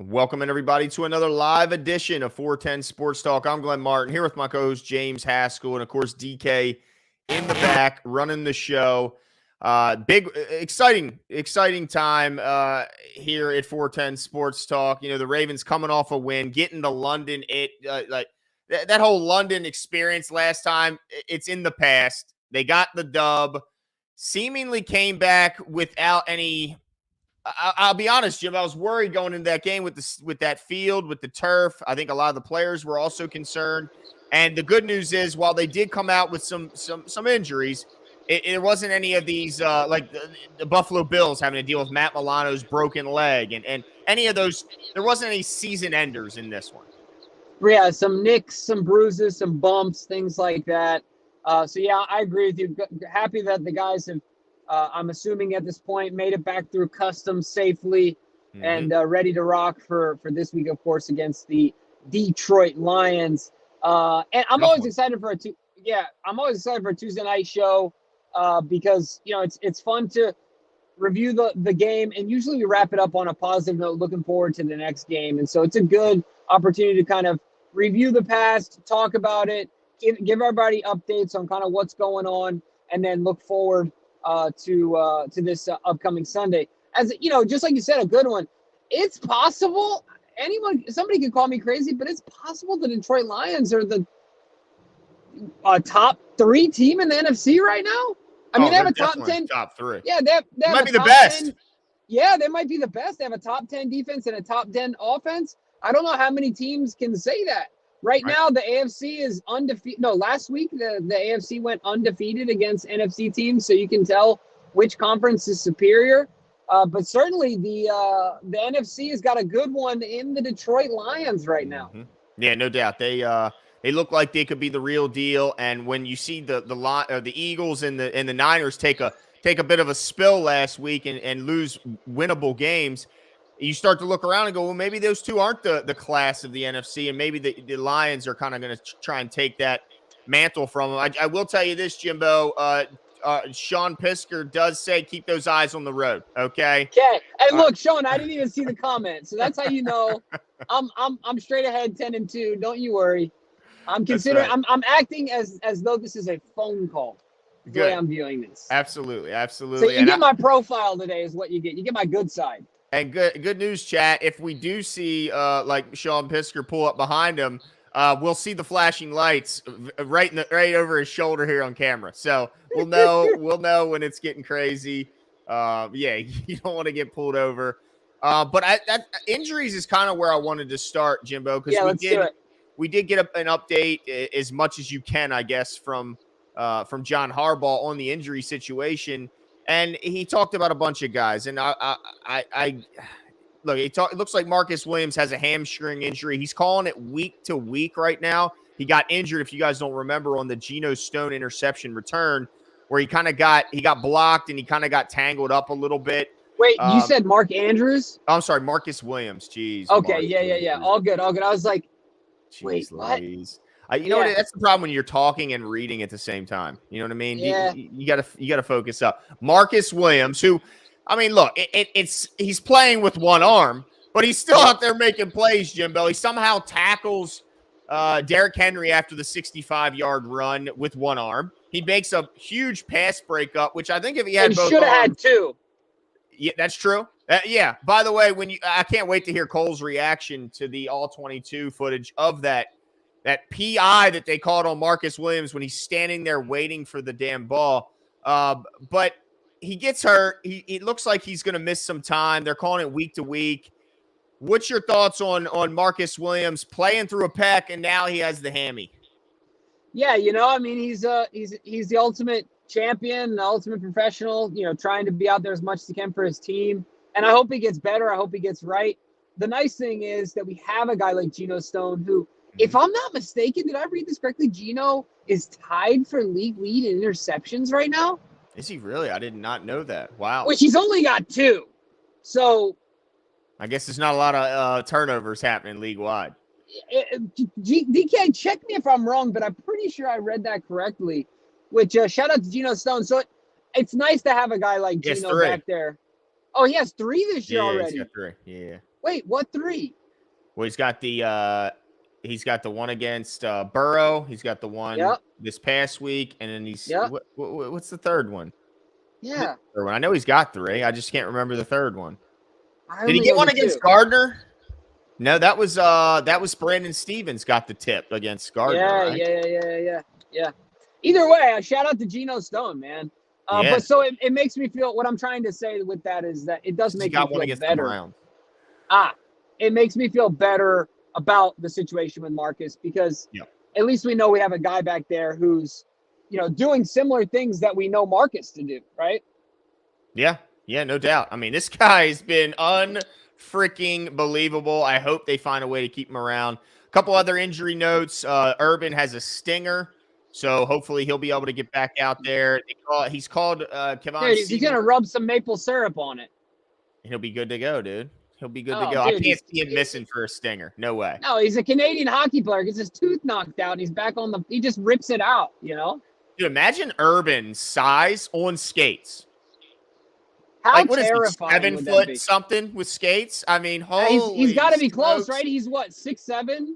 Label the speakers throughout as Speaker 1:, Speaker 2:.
Speaker 1: Welcome everybody to another live edition of 410 Sports Talk. I'm Glenn Martin here with my co-host James Haskell and of course DK in the back running the show. Big exciting time here at 410 Sports Talk. You know, the Ravens coming off a win, getting to London. That whole London experience last time, it's in the past. They got the dub, seemingly came back without any. I'll be honest, Jim. I was worried going into that game with that field, with the turf. I think a lot of the players were also concerned. And the good news is, while they did come out with some injuries, it wasn't any of these like the Buffalo Bills having to deal with Matt Milano's broken leg and any of those. There wasn't any season enders in this one.
Speaker 2: Yeah, some nicks, some bruises, some bumps, things like that. So yeah, I agree with you. Happy that the guys have. I'm assuming at this point made it back through customs safely and ready to rock for this week, of course, against the Detroit Lions. And I'm always excited for I'm always excited for a Tuesday night show because it's fun to review the game, and usually we wrap it up on a positive note, looking forward to the next game. And so it's a good opportunity to kind of review the past, talk about it, give everybody updates on kind of what's going on, and then look forward to this upcoming Sunday. As you know, just like you said, a good one. It's possible somebody can call me crazy, but it's possible the Detroit Lions are the top 3 team in the NFC right now. I mean, they have a top 10.
Speaker 1: Top 3.
Speaker 2: Yeah, they
Speaker 1: might be the best.
Speaker 2: 10, yeah, they might be the best. They have a top 10 defense and a top 10 offense. I don't know how many teams can say that. Right now, the AFC is undefeated. No, last week, the AFC went undefeated against NFC teams, so you can tell which conference is superior. But certainly, the NFC has got a good one in the Detroit Lions right now.
Speaker 1: Yeah, no doubt. They look like they could be the real deal. And when you see the Eagles and the Niners take a bit of a spill last week and lose winnable games, you start to look around and go, well, maybe those two aren't the class of the NFC, and maybe the Lions are kind of going to try and take that mantle from them. I will tell you this, Jimbo. Sean Pisker does say keep those eyes on the road. Okay.
Speaker 2: Okay. And look, Sean, I didn't even see the comment, so that's how you know I'm straight ahead, 10-2. Don't you worry. I'm considering. Right. I'm acting as though this is a phone call. The way I'm viewing this.
Speaker 1: Absolutely.
Speaker 2: So you get my profile today is what you get. You get my good side.
Speaker 1: And good news, chat. If we do see like Sean Pisker pull up behind him, we'll see the flashing lights right over his shoulder here on camera. So we'll know when it's getting crazy. Yeah, you don't want to get pulled over. But injuries is kind of where I wanted to start, Jimbo, because we did get an update as much as you can, I guess, from John Harbaugh on the injury situation. And he talked about a bunch of guys, and I look. It looks like Marcus Williams has a hamstring injury. He's calling it week to week right now. He got injured, if you guys don't remember, on the Geno Stone interception return, where he got blocked and he kind of got tangled up a little bit.
Speaker 2: Wait, you said Mark Andrews?
Speaker 1: I'm sorry, Marcus Williams. Jeez.
Speaker 2: Okay, yeah. All good. I was like, wait, what?
Speaker 1: You know what? That's the problem when you're talking and reading at the same time. You know what I mean?
Speaker 2: Yeah.
Speaker 1: You gotta focus up. Marcus Williams, who, I mean, look, he's playing with one arm, but he's still out there making plays, Jimbo. He somehow tackles Derrick Henry after the 65-yard run with one arm. He makes a huge pass breakup, which I think if he had both
Speaker 2: should have had 2.
Speaker 1: Yeah, that's true. Yeah. By the way, I can't wait to hear Cole's reaction to the all-22 footage of that PI that they called on Marcus Williams when he's standing there waiting for the damn ball. But he gets hurt. It looks like he's going to miss some time. They're calling it week to week. What's your thoughts on Marcus Williams playing through a pec and now he has the hammy?
Speaker 2: Yeah, I mean, he's the ultimate champion, the ultimate professional, trying to be out there as much as he can for his team. And I hope he gets better. I hope he gets right. The nice thing is that we have a guy like Geno Stone who, if I'm not mistaken, did I read this correctly? Geno is tied for league lead in interceptions right now.
Speaker 1: Is he really? I did not know that. Wow.
Speaker 2: Which he's only got 2. So
Speaker 1: I guess there's not a lot of turnovers happening league-wide.
Speaker 2: DK, check me if I'm wrong, but I'm pretty sure I read that correctly. Which, shout out to Geno Stone. So it's nice to have a guy like Geno back there. Oh, he has 3 this year already.
Speaker 1: He's got 3. Yeah.
Speaker 2: Wait, what 3?
Speaker 1: Well, he's got the one against Burrow. He's got the one
Speaker 2: Yep.
Speaker 1: this past week, and then
Speaker 2: Yep.
Speaker 1: what's the third one?
Speaker 2: Yeah.
Speaker 1: Third one. I know he's got 3. I just can't remember the third one.
Speaker 2: I
Speaker 1: Did he
Speaker 2: only
Speaker 1: get
Speaker 2: know
Speaker 1: one
Speaker 2: the
Speaker 1: against
Speaker 2: 2.
Speaker 1: Gardner? No, that was Brandon Stevens got the tip against Gardner,
Speaker 2: Yeah,
Speaker 1: right?
Speaker 2: yeah. Either way, shout out to Geno Stone, man.
Speaker 1: Yeah.
Speaker 2: But so it makes me feel, what I'm trying to say with that is that it does
Speaker 1: He
Speaker 2: make me
Speaker 1: got one
Speaker 2: feel
Speaker 1: against the
Speaker 2: better.
Speaker 1: Browns.
Speaker 2: It makes me feel better about the situation with Marcus, because
Speaker 1: Yeah.
Speaker 2: at least we know we have a guy back there who's, doing similar things that we know Marcus to do, right?
Speaker 1: Yeah. Yeah, no doubt. I mean, this guy has been unfreaking believable. I hope they find a way to keep him around. A couple other injury notes. Urban has a stinger, so hopefully he'll be able to get back out there. He's called Kevon
Speaker 2: Dude, he's
Speaker 1: Seymour,
Speaker 2: gonna rub some maple syrup on it.
Speaker 1: and he'll be good to go, dude. He'll be good to
Speaker 2: Oh,
Speaker 1: go. I
Speaker 2: dude,
Speaker 1: can't see him missing for a stinger. No way.
Speaker 2: no, he's a Canadian hockey player. Gets his tooth knocked out, and he's back on the. He just rips it out,
Speaker 1: Dude, imagine Urban's size on skates.
Speaker 2: How
Speaker 1: Like, what is he,
Speaker 2: terrifying
Speaker 1: 7
Speaker 2: would that
Speaker 1: foot
Speaker 2: be?
Speaker 1: something with skates? I mean,
Speaker 2: He's
Speaker 1: holy
Speaker 2: got to be close,
Speaker 1: smokes.
Speaker 2: right? He's what, 6'7"?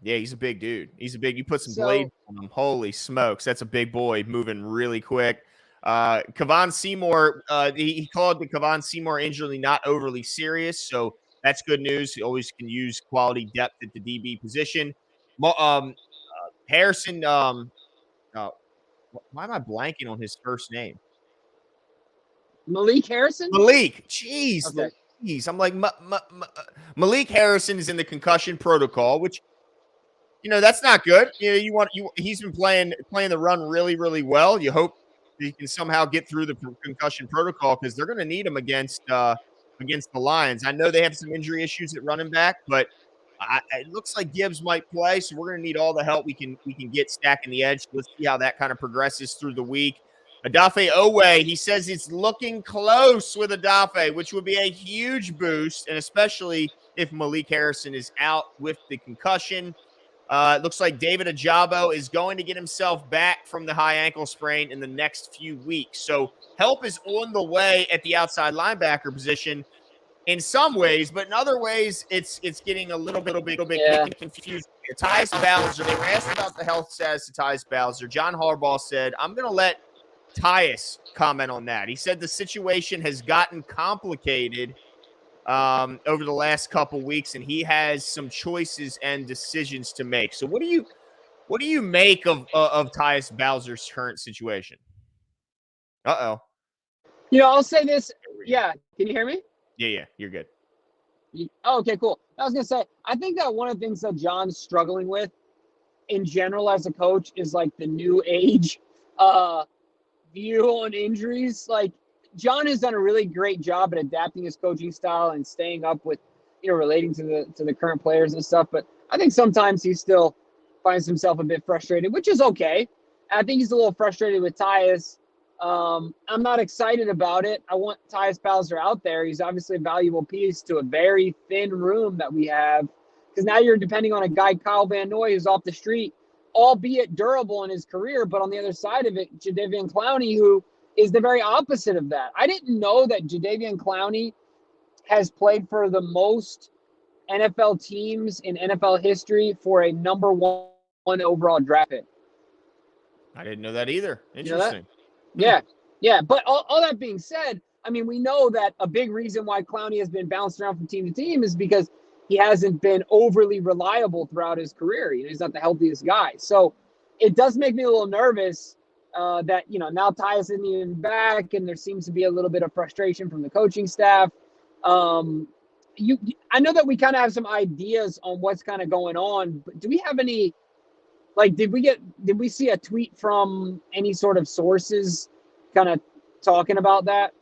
Speaker 1: Yeah, he's a big dude. You put some blades
Speaker 2: So
Speaker 1: on him. Holy smokes. That's a big boy moving really quick. Kevon Seymour, he called the Kevon Seymour injury not overly serious. So that's good news. He always can use quality depth at the DB position. Harrison, uh, why am I blanking on his first name?
Speaker 2: Malik Harrison?
Speaker 1: Malik. Jeez,
Speaker 2: Okay.
Speaker 1: Louise. I'm like, Malik Harrison is in the concussion protocol, which, that's not good. He's been playing the run really, really well. You hope he can somehow get through the concussion protocol, because they're going to need him against the Lions. I know they have some injury issues at running back, but it looks like Gibbs might play, so we're going to need all the help we can get stacking the edge. Let's see how that kind of progresses through the week. Adafe Owe, he says it's looking close with Adafe, which would be a huge boost, and especially if Malik Harrison is out with the concussion. It looks like David Ajabo is going to get himself back from the high ankle sprain in the next few weeks. So help is on the way at the outside linebacker position in some ways, but in other ways, it's getting a little bit confused. Tyus Bowser, they were asked about the health status of Tyus Bowser. John Harbaugh said, I'm going to let Tyus comment on that. He said the situation has gotten complicated over the last couple weeks, and he has some choices and decisions to make. So, what do you make of Tyus Bowser's current situation? Uh-oh.
Speaker 2: I'll say this. Yeah, can you hear me?
Speaker 1: Yeah, you're good.
Speaker 2: Oh, okay, cool. I was gonna say, I think that one of the things that John's struggling with in general as a coach is like the new age view on injuries. Like, John has done a really great job at adapting his coaching style and staying up with, relating to the current players and stuff. But I think sometimes he still finds himself a bit frustrated, which is okay. I think he's a little frustrated with Tyus. I'm not excited about it. I want Tyus Bowser out there. He's obviously a valuable piece to a very thin room that we have, because now you're depending on a guy, Kyle Van Noy, who's off the street, albeit durable in his career, but on the other side of it, Jadeveon Clowney, who is the very opposite of that. I didn't know that Jadeveon Clowney has played for the most NFL teams in NFL history for a number one overall draft pick.
Speaker 1: I didn't know that either.
Speaker 2: You
Speaker 1: Interesting.
Speaker 2: know that? Yeah. But all that being said, I mean, we know that a big reason why Clowney has been bounced around from team to team is because he hasn't been overly reliable throughout his career. He's not the healthiest guy. So it does make me a little nervous that, now Tyus isn't even back, and there seems to be a little bit of frustration from the coaching staff. I know that we kind of have some ideas on what's kind of going on, but do we have any, like, did we see a tweet from any sort of sources kind of talking about that?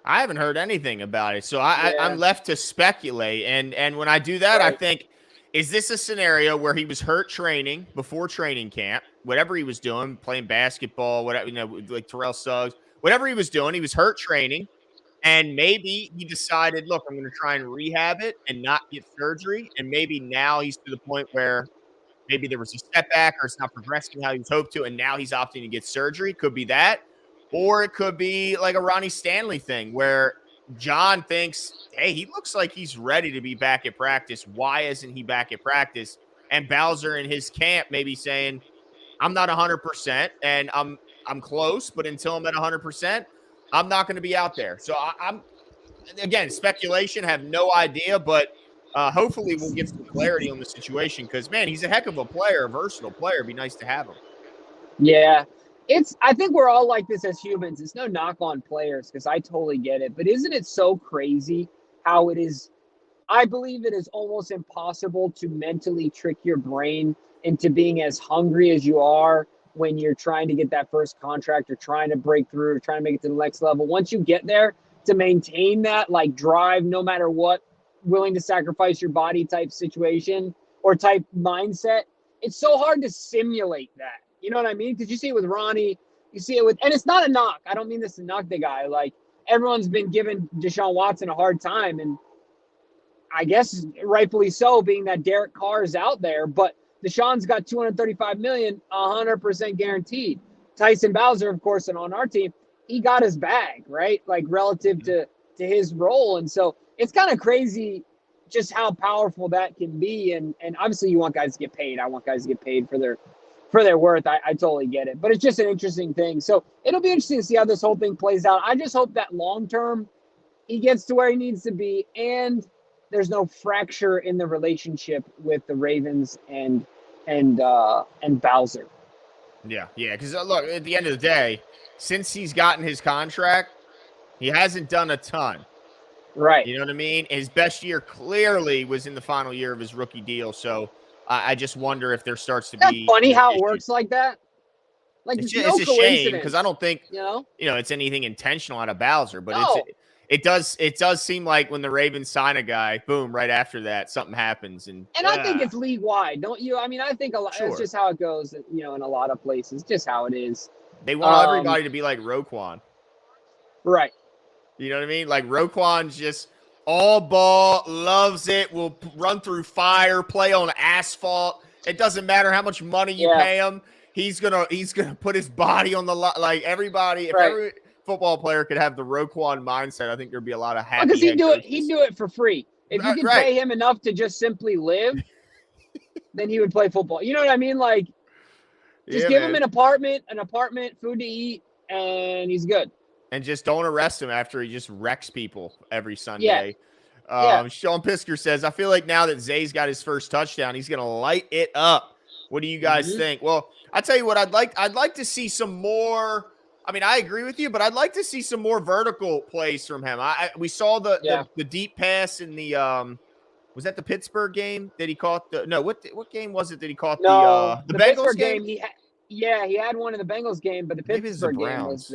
Speaker 1: I haven't heard anything about it, so I'm left to speculate. And when I do that, I think, is this a scenario where he was hurt training before training camp, whatever he was doing, playing basketball, whatever, like Terrell Suggs, whatever he was doing, he was hurt training, and maybe he decided, look, I'm going to try and rehab it and not get surgery, and maybe now he's to the point where maybe there was a setback or it's not progressing how he was hoped to, and now he's opting to get surgery. Could be that. Or it could be like a Ronnie Stanley thing where John thinks, hey, he looks like he's ready to be back at practice. Why isn't he back at practice? And Bowser in his camp maybe saying, I'm not 100%, and I'm close, but until I'm at 100%, I'm not going to be out there. So I'm again, speculation, have no idea, but hopefully we'll get some clarity on the situation because, man, he's a heck of a player, a versatile player. It'd be nice to have him.
Speaker 2: Yeah. I think we're all like this as humans. It's no knock on players because I totally get it. But isn't it so crazy how it is? I believe it is almost impossible to mentally trick your brain into being as hungry as you are when you're trying to get that first contract or trying to break through or trying to make it to the next level. Once you get there, to maintain that like drive, no matter what, willing to sacrifice your body type situation or type mindset, it's so hard to simulate that. You know what I mean? Because you see it with Ronnie, you see it with, and it's not a knock. I don't mean this to knock the guy. Like everyone's been giving Deshaun Watson a hard time, and I guess rightfully so, being that Derek Carr is out there. But Deshaun's got $235 million, 100% guaranteed. Tyson Bowser, of course, and on our team, he got his bag, right? Like relative to his role, and so it's kind of crazy just how powerful that can be. And obviously, you want guys to get paid. I want guys to get paid for their worth. I totally get it, but it's just an interesting thing. So it'll be interesting to see how this whole thing plays out. I just hope that long term he gets to where he needs to be, and there's no fracture in the relationship with the Ravens and Bowser.
Speaker 1: Yeah. Because look, at the end of the day, since he's gotten his contract, he hasn't done a ton.
Speaker 2: Right.
Speaker 1: You know what I mean? His best year clearly was in the final year of his rookie deal. So I just wonder if there starts to be.
Speaker 2: That's funny how it works like that. Like
Speaker 1: it's
Speaker 2: no
Speaker 1: a shame because I don't think it's anything intentional out of Bowser, but it does seem like when the Ravens sign a guy, boom, right after that something happens, and
Speaker 2: I think it's league wide, don't you? I mean, I think a lot. That's just how it goes, in a lot of places, just how it is.
Speaker 1: They want everybody to be like Roquan,
Speaker 2: right?
Speaker 1: You know what I mean? Like Roquan's just all ball, loves it, will run through fire, play on asphalt. It doesn't matter how much money you pay him. He's gonna put his body on the like everybody. If every football player could have the Roquan mindset, I think there'd be a lot of happy.
Speaker 2: Because he'd do it for free. If you could pay him enough to just simply live, then he would play football. You know what I mean? Like, just give him an apartment, food to eat, and he's good.
Speaker 1: And just don't arrest him after he just wrecks people every Sunday. Sean Pisker says, I feel like now that Zay's got his first touchdown, he's going to light it up. What do you guys think? Well, I'll tell you what I'd like to see some more. I mean, I agree with you, but I'd like to see some more vertical plays from him. We saw the deep pass in the was that the Pittsburgh game that he caught what game was it that he caught the Bengals game?
Speaker 2: He had one in the Bengals game, but the Pittsburgh game was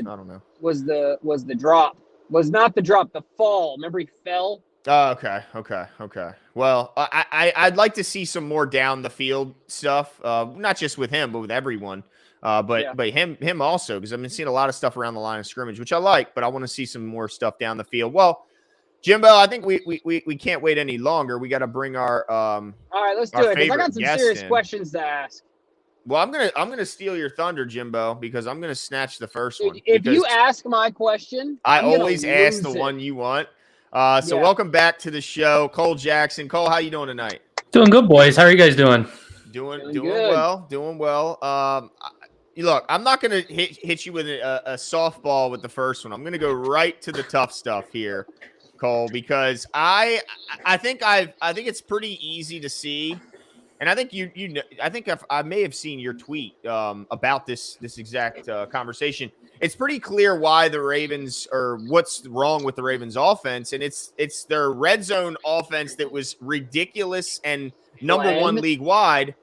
Speaker 2: the drop. Was not the drop, the fall. Remember he fell?
Speaker 1: Oh, okay. Well, I'd like to see some more down the field stuff, not just with him, but with everyone. But him also, because I've been seeing a lot of stuff around the line of scrimmage, which I like, but I want to see some more stuff down the field. Well, Jimbo, I think we can't wait any longer. We got to bring our all
Speaker 2: right, let's do it, because I got some serious questions to ask.
Speaker 1: Well, I'm gonna steal your thunder, Jimbo, because I'm gonna snatch the first one.
Speaker 2: If you ask my question,
Speaker 1: I always ask the one you want. So welcome back to the show, Cole Jackson. Cole, how you doing tonight?
Speaker 3: Doing good, boys. How are you guys doing?
Speaker 1: Doing well. Look, I'm not gonna hit you with a softball with the first one. I'm gonna go right to the tough stuff here, Cole, because I think it's pretty easy to see. And I think I think I may have seen your tweet about this exact conversation. It's pretty clear why the Ravens, or what's wrong with the Ravens offense, and it's their red zone offense that was ridiculous and number one league wide.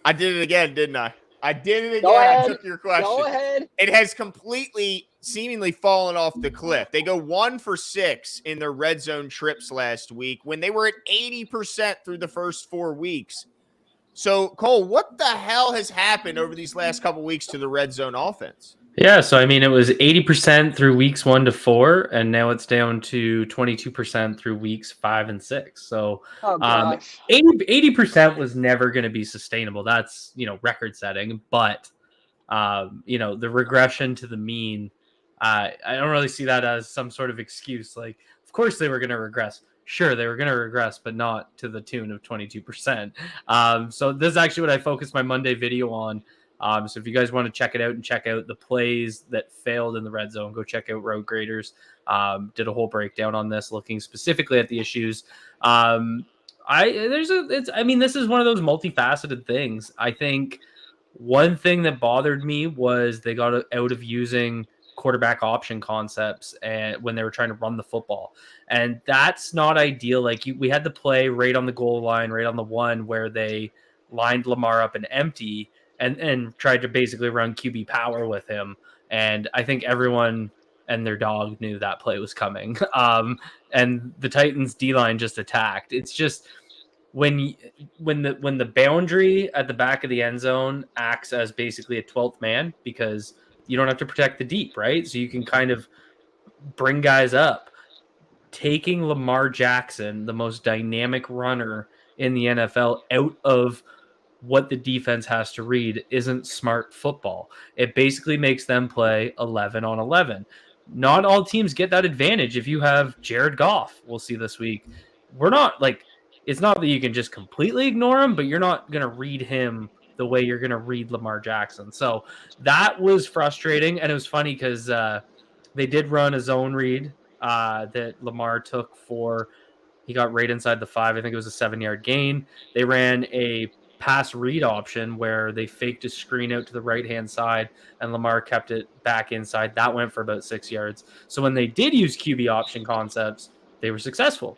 Speaker 1: I did it again, didn't I? I did it again. I took your question.
Speaker 2: Go ahead.
Speaker 1: It has completely, seemingly fallen off the cliff. They go 1 for 6 in their red zone trips last week when they were at 80% through the first 4 weeks. So, Cole, what the hell has happened over these last couple weeks to the red zone offense?
Speaker 3: Yeah, so I mean, it was 80% through weeks 1 to 4, and now it's down to 22% through weeks 5 and 6. So 80% was never going to be sustainable. That's, record setting, but the regression to the mean I don't really see that as some sort of excuse. Like, of course they were going to regress. Sure, they were going to regress, but not to the tune of 22%. So this is actually what I focused my Monday video on. So if you guys want to check it out and check out the plays that failed in the red zone, go check out Road Graders. Did a whole breakdown on this, looking specifically at the issues. This is one of those multifaceted things. I think one thing that bothered me was they got out of using quarterback option concepts and when they were trying to run the football, and that's not ideal. Like we had the play right on the goal line, right on the one where they lined Lamar up and empty and tried to basically run QB power with him. And I think everyone and their dog knew that play was coming. And the Titans D line just attacked. It's just when the boundary at the back of the end zone acts as basically a 12th man, because you don't have to protect the deep, right? So you can kind of bring guys up. Taking Lamar Jackson, the most dynamic runner in the NFL, out of what the defense has to read isn't smart football. It basically makes them play 11 on 11. Not all teams get that advantage. If you have Jared Goff, we'll see this week. We're not like, it's not that you can just completely ignore him, but you're not going to read him the way you're going to read Lamar Jackson. So that was frustrating. And it was funny because they did run a zone read that Lamar took for, he got right inside the 5. I think it was a 7-yard gain. They ran a pass read option where they faked a screen out to the right-hand side and Lamar kept it back inside. That went for about 6 yards. So when they did use QB option concepts, they were successful.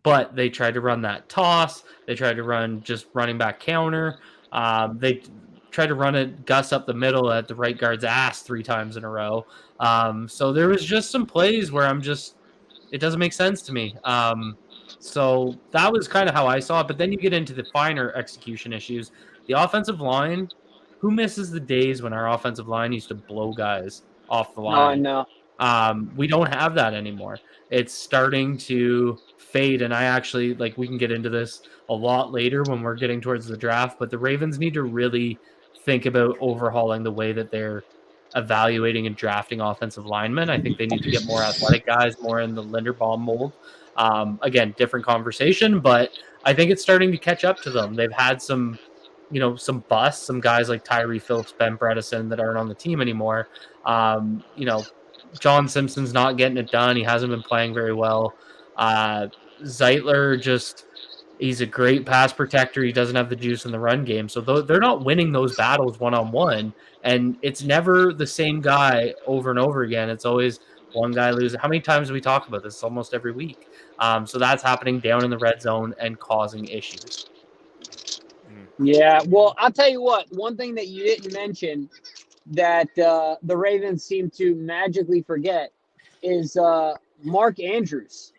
Speaker 3: But they tried to run that toss. They tried to run just running back counter. They tried to run it Gus up the middle at the right guard's ass 3 times in a row. So there was just some plays where it doesn't make sense to me. So that was kind of how I saw it. But then you get into the finer execution issues. The offensive line, who misses the days when our offensive line used to blow guys off the line?
Speaker 2: Oh, no.
Speaker 3: We don't have that anymore. It's starting to fade. And I actually, we can get into this a lot later when we're getting towards the draft, but the Ravens need to really think about overhauling the way that they're evaluating and drafting offensive linemen. I think they need to get more athletic guys, more in the Linderbaum mold. Again, different conversation, but I think it's starting to catch up to them. They've had some busts, some guys like Tyree Phillips, Ben Bredesen that aren't on the team anymore. John Simpson's not getting it done. He hasn't been playing very well. Zeitler he's a great pass protector. He doesn't have the juice in the run game. So they're not winning those battles one-on-one. And it's never the same guy over and over again. It's always one guy losing. How many times do we talk about this? Almost every week. So that's happening down in the red zone and causing issues.
Speaker 2: Yeah, well, I'll tell you what. One thing that you didn't mention that the Ravens seem to magically forget is Mark Andrews.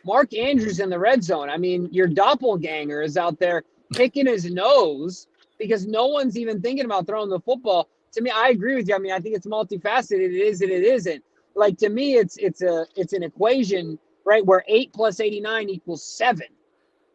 Speaker 2: Mark Andrews in the red zone. I mean, your doppelganger is out there picking his nose because no one's even thinking about throwing the football. To me, I agree with you. I mean, I think it's multifaceted. It is and it isn't. Like, to me, it's an equation, right, where 8 + 89 = 7.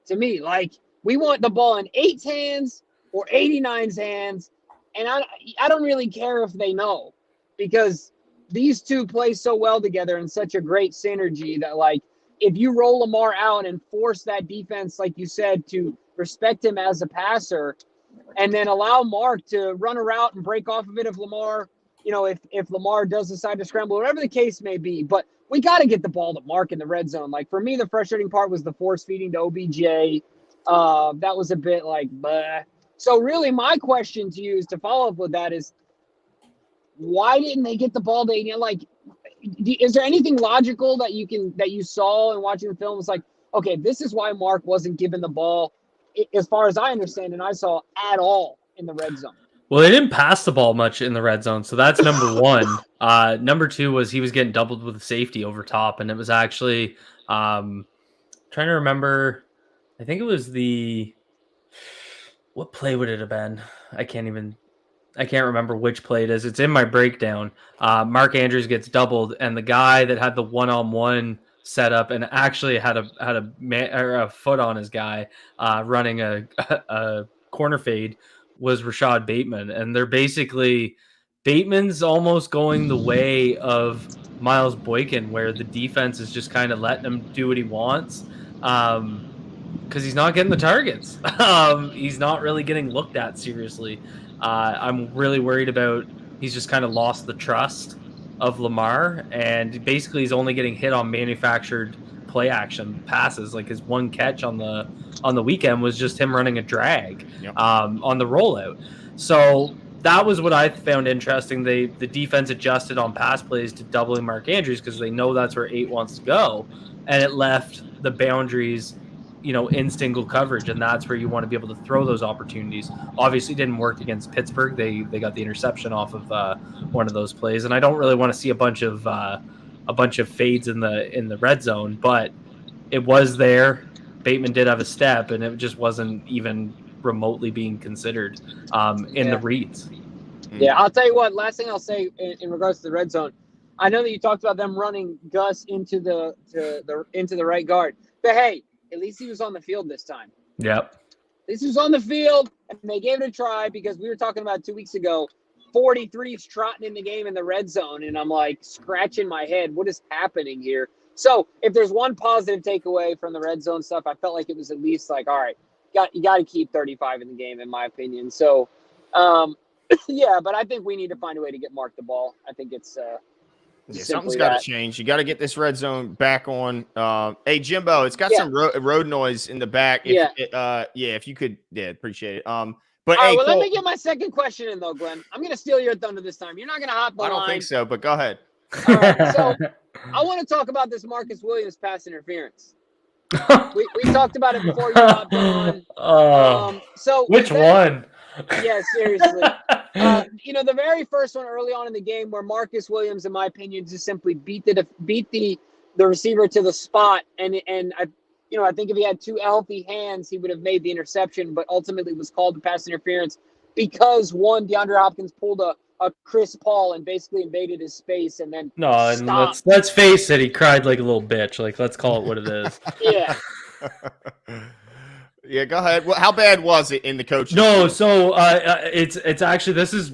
Speaker 2: To me, like, we want the ball in 8's hands or 89's hands. And I don't really care if they know, because these two play so well together in such a great synergy that, like, if you roll Lamar out and force that defense, like you said, to respect him as a passer, and then allow Mark to run a route and break off of it if Lamar, if Lamar does decide to scramble, whatever the case may be. But we got to get the ball to Mark in the red zone. Like, for me, the frustrating part was the force feeding to OBJ. That was a bit like, bleh. So really, my question to you is, to follow up with that, is why didn't they get the ball to 80? Like, is there anything logical that you saw in watching the film? It's like, okay, this is why Mark wasn't given the ball, as far as I understand, and I saw at all in the red zone.
Speaker 3: Well, they didn't pass the ball much in the red zone, so that's number one. Number two was he was getting doubled with safety over top, and it was actually trying to remember. I think it was what play would it have been? I can't remember which play it is. It's in my breakdown. Mark Andrews gets doubled, and the guy that had the one-on-one setup and actually had a foot on his guy running a corner fade was Rashad Bateman. And they're basically Bateman's almost going the way of Miles Boykin, where the defense is just kind of letting him do what he wants. Because he's not getting the targets. He's not really getting looked at seriously. I'm really worried about he's just kind of lost the trust of Lamar, and basically he's only getting hit on manufactured play action passes. Like his one catch on the weekend was just him running a drag on the rollout. So that was what I found interesting. The defense adjusted on pass plays to doubling Mark Andrews because they know that's where 8 wants to go, and it left the boundaries in single coverage, and that's where you want to be able to throw those opportunities. Obviously, it didn't work against Pittsburgh. They got the interception off of one of those plays, and I don't really want to see a bunch of fades in the red zone, but it was there. Bateman did have a step, and it just wasn't even remotely being considered in the reads.
Speaker 2: Yeah, I'll tell you what. Last thing I'll say in regards to the red zone, I know that you talked about them running Gus into the right guard, but hey, at least he was on the field this time.
Speaker 3: Yep.
Speaker 2: At least he was on the field, and they gave it a try because we were talking about 2 weeks ago, 43's trotting in the game in the red zone, and I'm like scratching my head. What is happening here? So if there's one positive takeaway from the red zone stuff, I felt like it was at least like, all right, you got to keep 35 in the game, in my opinion. So, yeah, but I think we need to find a way to get Mark the ball. I think it's
Speaker 1: something's got to change. You got to get this red zone back on. Hey, Jimbo, it's got some road noise in the back. If you could, appreciate it. But
Speaker 2: all
Speaker 1: hey,
Speaker 2: right, well, let me get my second question in though, Glenn. I'm gonna steal your thunder this time. You're not gonna hop the line.
Speaker 1: I don't think so, but go ahead.
Speaker 2: All right, so I want to talk about this Marcus Williams pass interference. we talked about it before you hopped on. So
Speaker 3: which one?
Speaker 2: Yeah, seriously. The very first one early on in the game where Marcus Williams, in my opinion, just simply beat the receiver to the spot, and I think if he had two healthy hands, he would have made the interception, but ultimately was called to pass interference because DeAndre Hopkins pulled a Chris Paul and basically invaded his space and then stopped.
Speaker 3: Let's face it, he cried like a little bitch. Like, let's call it what it is.
Speaker 2: Yeah.
Speaker 1: Yeah, go ahead. Well, how bad was it in the coach's
Speaker 3: No, so it's actually this is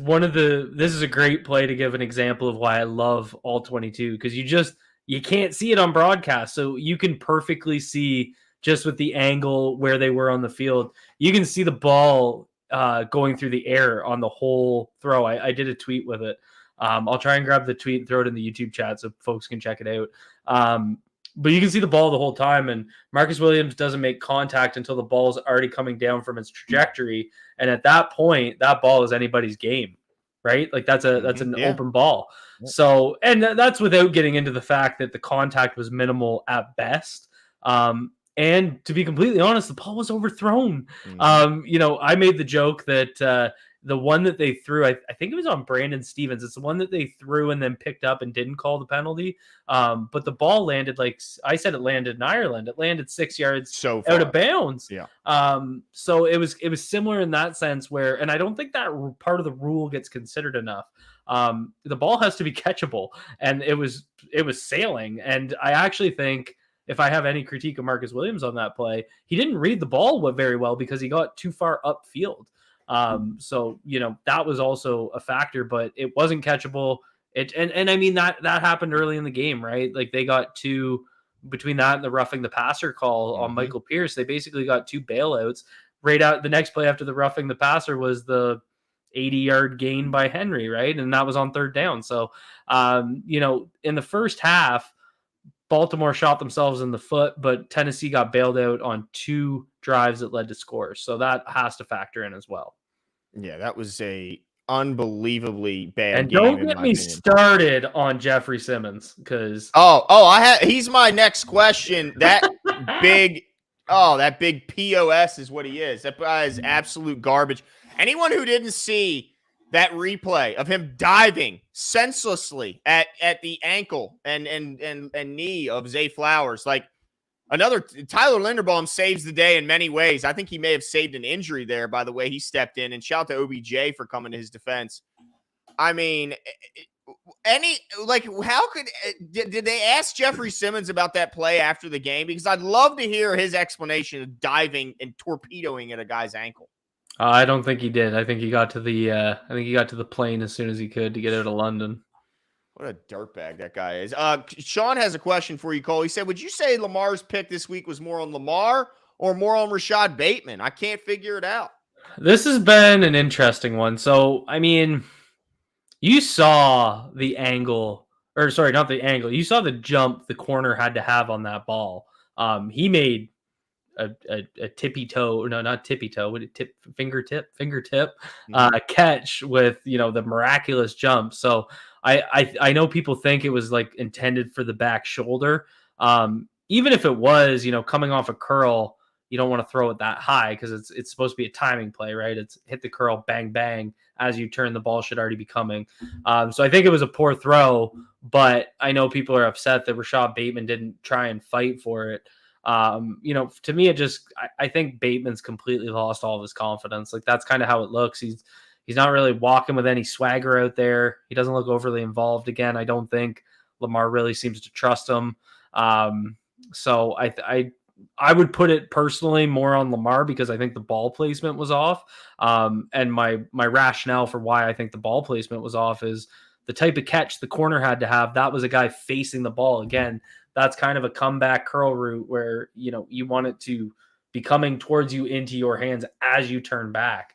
Speaker 3: a great play to give an example of why I love all 22 because you can't see it on broadcast, so you can perfectly see just with the angle where they were on the field. You can see the ball going through the air on the whole throw. I did a tweet with it. I'll try and grab the tweet and throw it in the YouTube chat so folks can check it out. But you can see the ball the whole time, and Marcus Williams doesn't make contact until the ball is already coming down from its trajectory. And at that point, that ball is anybody's game, right? Like that's an open ball. So, and that's without getting into the fact that the contact was minimal at best. And to be completely honest, the ball was overthrown. I made the joke that the one that they threw, I think it was on Brandon Stevens. It's the one that they threw and then picked up and didn't call the penalty. But the ball landed, like I said, it landed in Ireland. It landed 6 yards out of bounds.
Speaker 1: Yeah.
Speaker 3: So it was similar in that sense where, and I don't think that part of the rule gets considered enough. The ball has to be catchable, and it was sailing. And I actually think if I have any critique of Marcus Williams on that play, he didn't read the ball very well because he got too far upfield. So that was also a factor, but it wasn't catchable. And I mean that happened early in the game, right? Like they got two between that and the roughing the passer call on Michael Pierce. They basically got two bailouts right out. The next play after the roughing the passer was the 80-yard gain by Henry, right? And that was on third down. So, in the first half, Baltimore shot themselves in the foot, but Tennessee got bailed out on two drives that led to scores. So that has to factor in as well.
Speaker 1: Yeah, that was a unbelievably bad game.
Speaker 3: And don't get me started on Jeffrey Simmons because
Speaker 1: he's my next question. That big POS is what he is. That guy is absolute garbage. Anyone who didn't see that replay of him diving senselessly at the ankle and knee of Zay Flowers, like another Tyler Linderbaum saves the day in many ways. I think he may have saved an injury there by the way he stepped in, and shout out to OBJ for coming to his defense. I mean, how could did they ask Jeffrey Simmons about that play after the game? Because I'd love to hear his explanation of diving and torpedoing at a guy's ankle.
Speaker 3: I don't think he did. I think he got to the plane as soon as he could to get out of London.
Speaker 1: What a dirtbag that guy is. Sean has a question for you, Cole. He said, would you say Lamar's pick this week was more on Lamar or more on Rashad Bateman? I can't figure it out.
Speaker 3: This has been an interesting one. So, I mean, you saw the angle, or sorry, not the angle. You saw the jump the corner had to have on that ball. He made a tippy toe, no, not tippy toe, would it fingertip catch with the miraculous jump. So I know people think it was like intended for the back shoulder. Even if it was, coming off a curl, you don't want to throw it that high because it's supposed to be a timing play, right? It's hit the curl, bang, bang. As you turn, the ball should already be coming. So I think it was a poor throw, but I know people are upset that Rashad Bateman didn't try and fight for it. To me, I think Bateman's completely lost all of his confidence. Like, that's kind of how it looks. He's not really walking with any swagger out there. He doesn't look overly involved. Again, I don't think Lamar really seems to trust him. So I would put it personally more on Lamar because I think the ball placement was off. And my rationale for why I think the ball placement was off is the type of catch the corner had to have. That was a guy facing the ball. Again, that's kind of a comeback curl route where, you want it to be coming towards you into your hands as you turn back.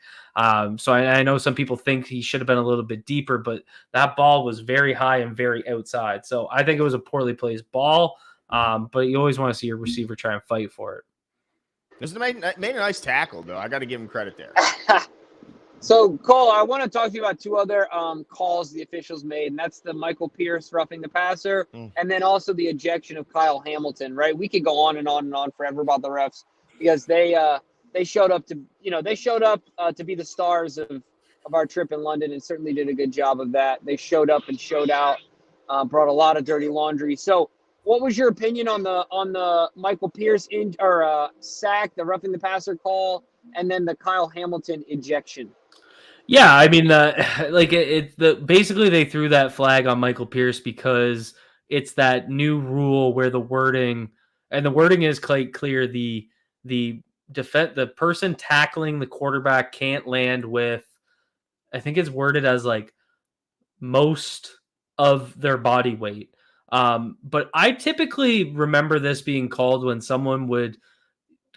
Speaker 3: So I know some people think he should have been a little bit deeper, but that ball was very high and very outside. So I think it was a poorly placed ball. But you always want to see your receiver try and fight for it.
Speaker 1: This made a nice tackle, though. I got to give him credit there.
Speaker 2: So, Cole, I want to talk to you about two other calls the officials made, and that's the Michael Pierce roughing the passer, and then also the ejection of Kyle Hamilton, right? We could go on and on and on forever about the refs because they showed up to to be the stars of our trip in London and certainly did a good job of that. They showed up and showed out, brought a lot of dirty laundry. So, what was your opinion on the Michael Pierce sack, the roughing the passer call, and then the Kyle Hamilton ejection?
Speaker 3: Yeah, I mean, basically they threw that flag on Michael Pierce because it's that new rule where the wording is quite clear. The person tackling the quarterback can't land with, I think it's worded as like most of their body weight. But I typically remember this being called when someone would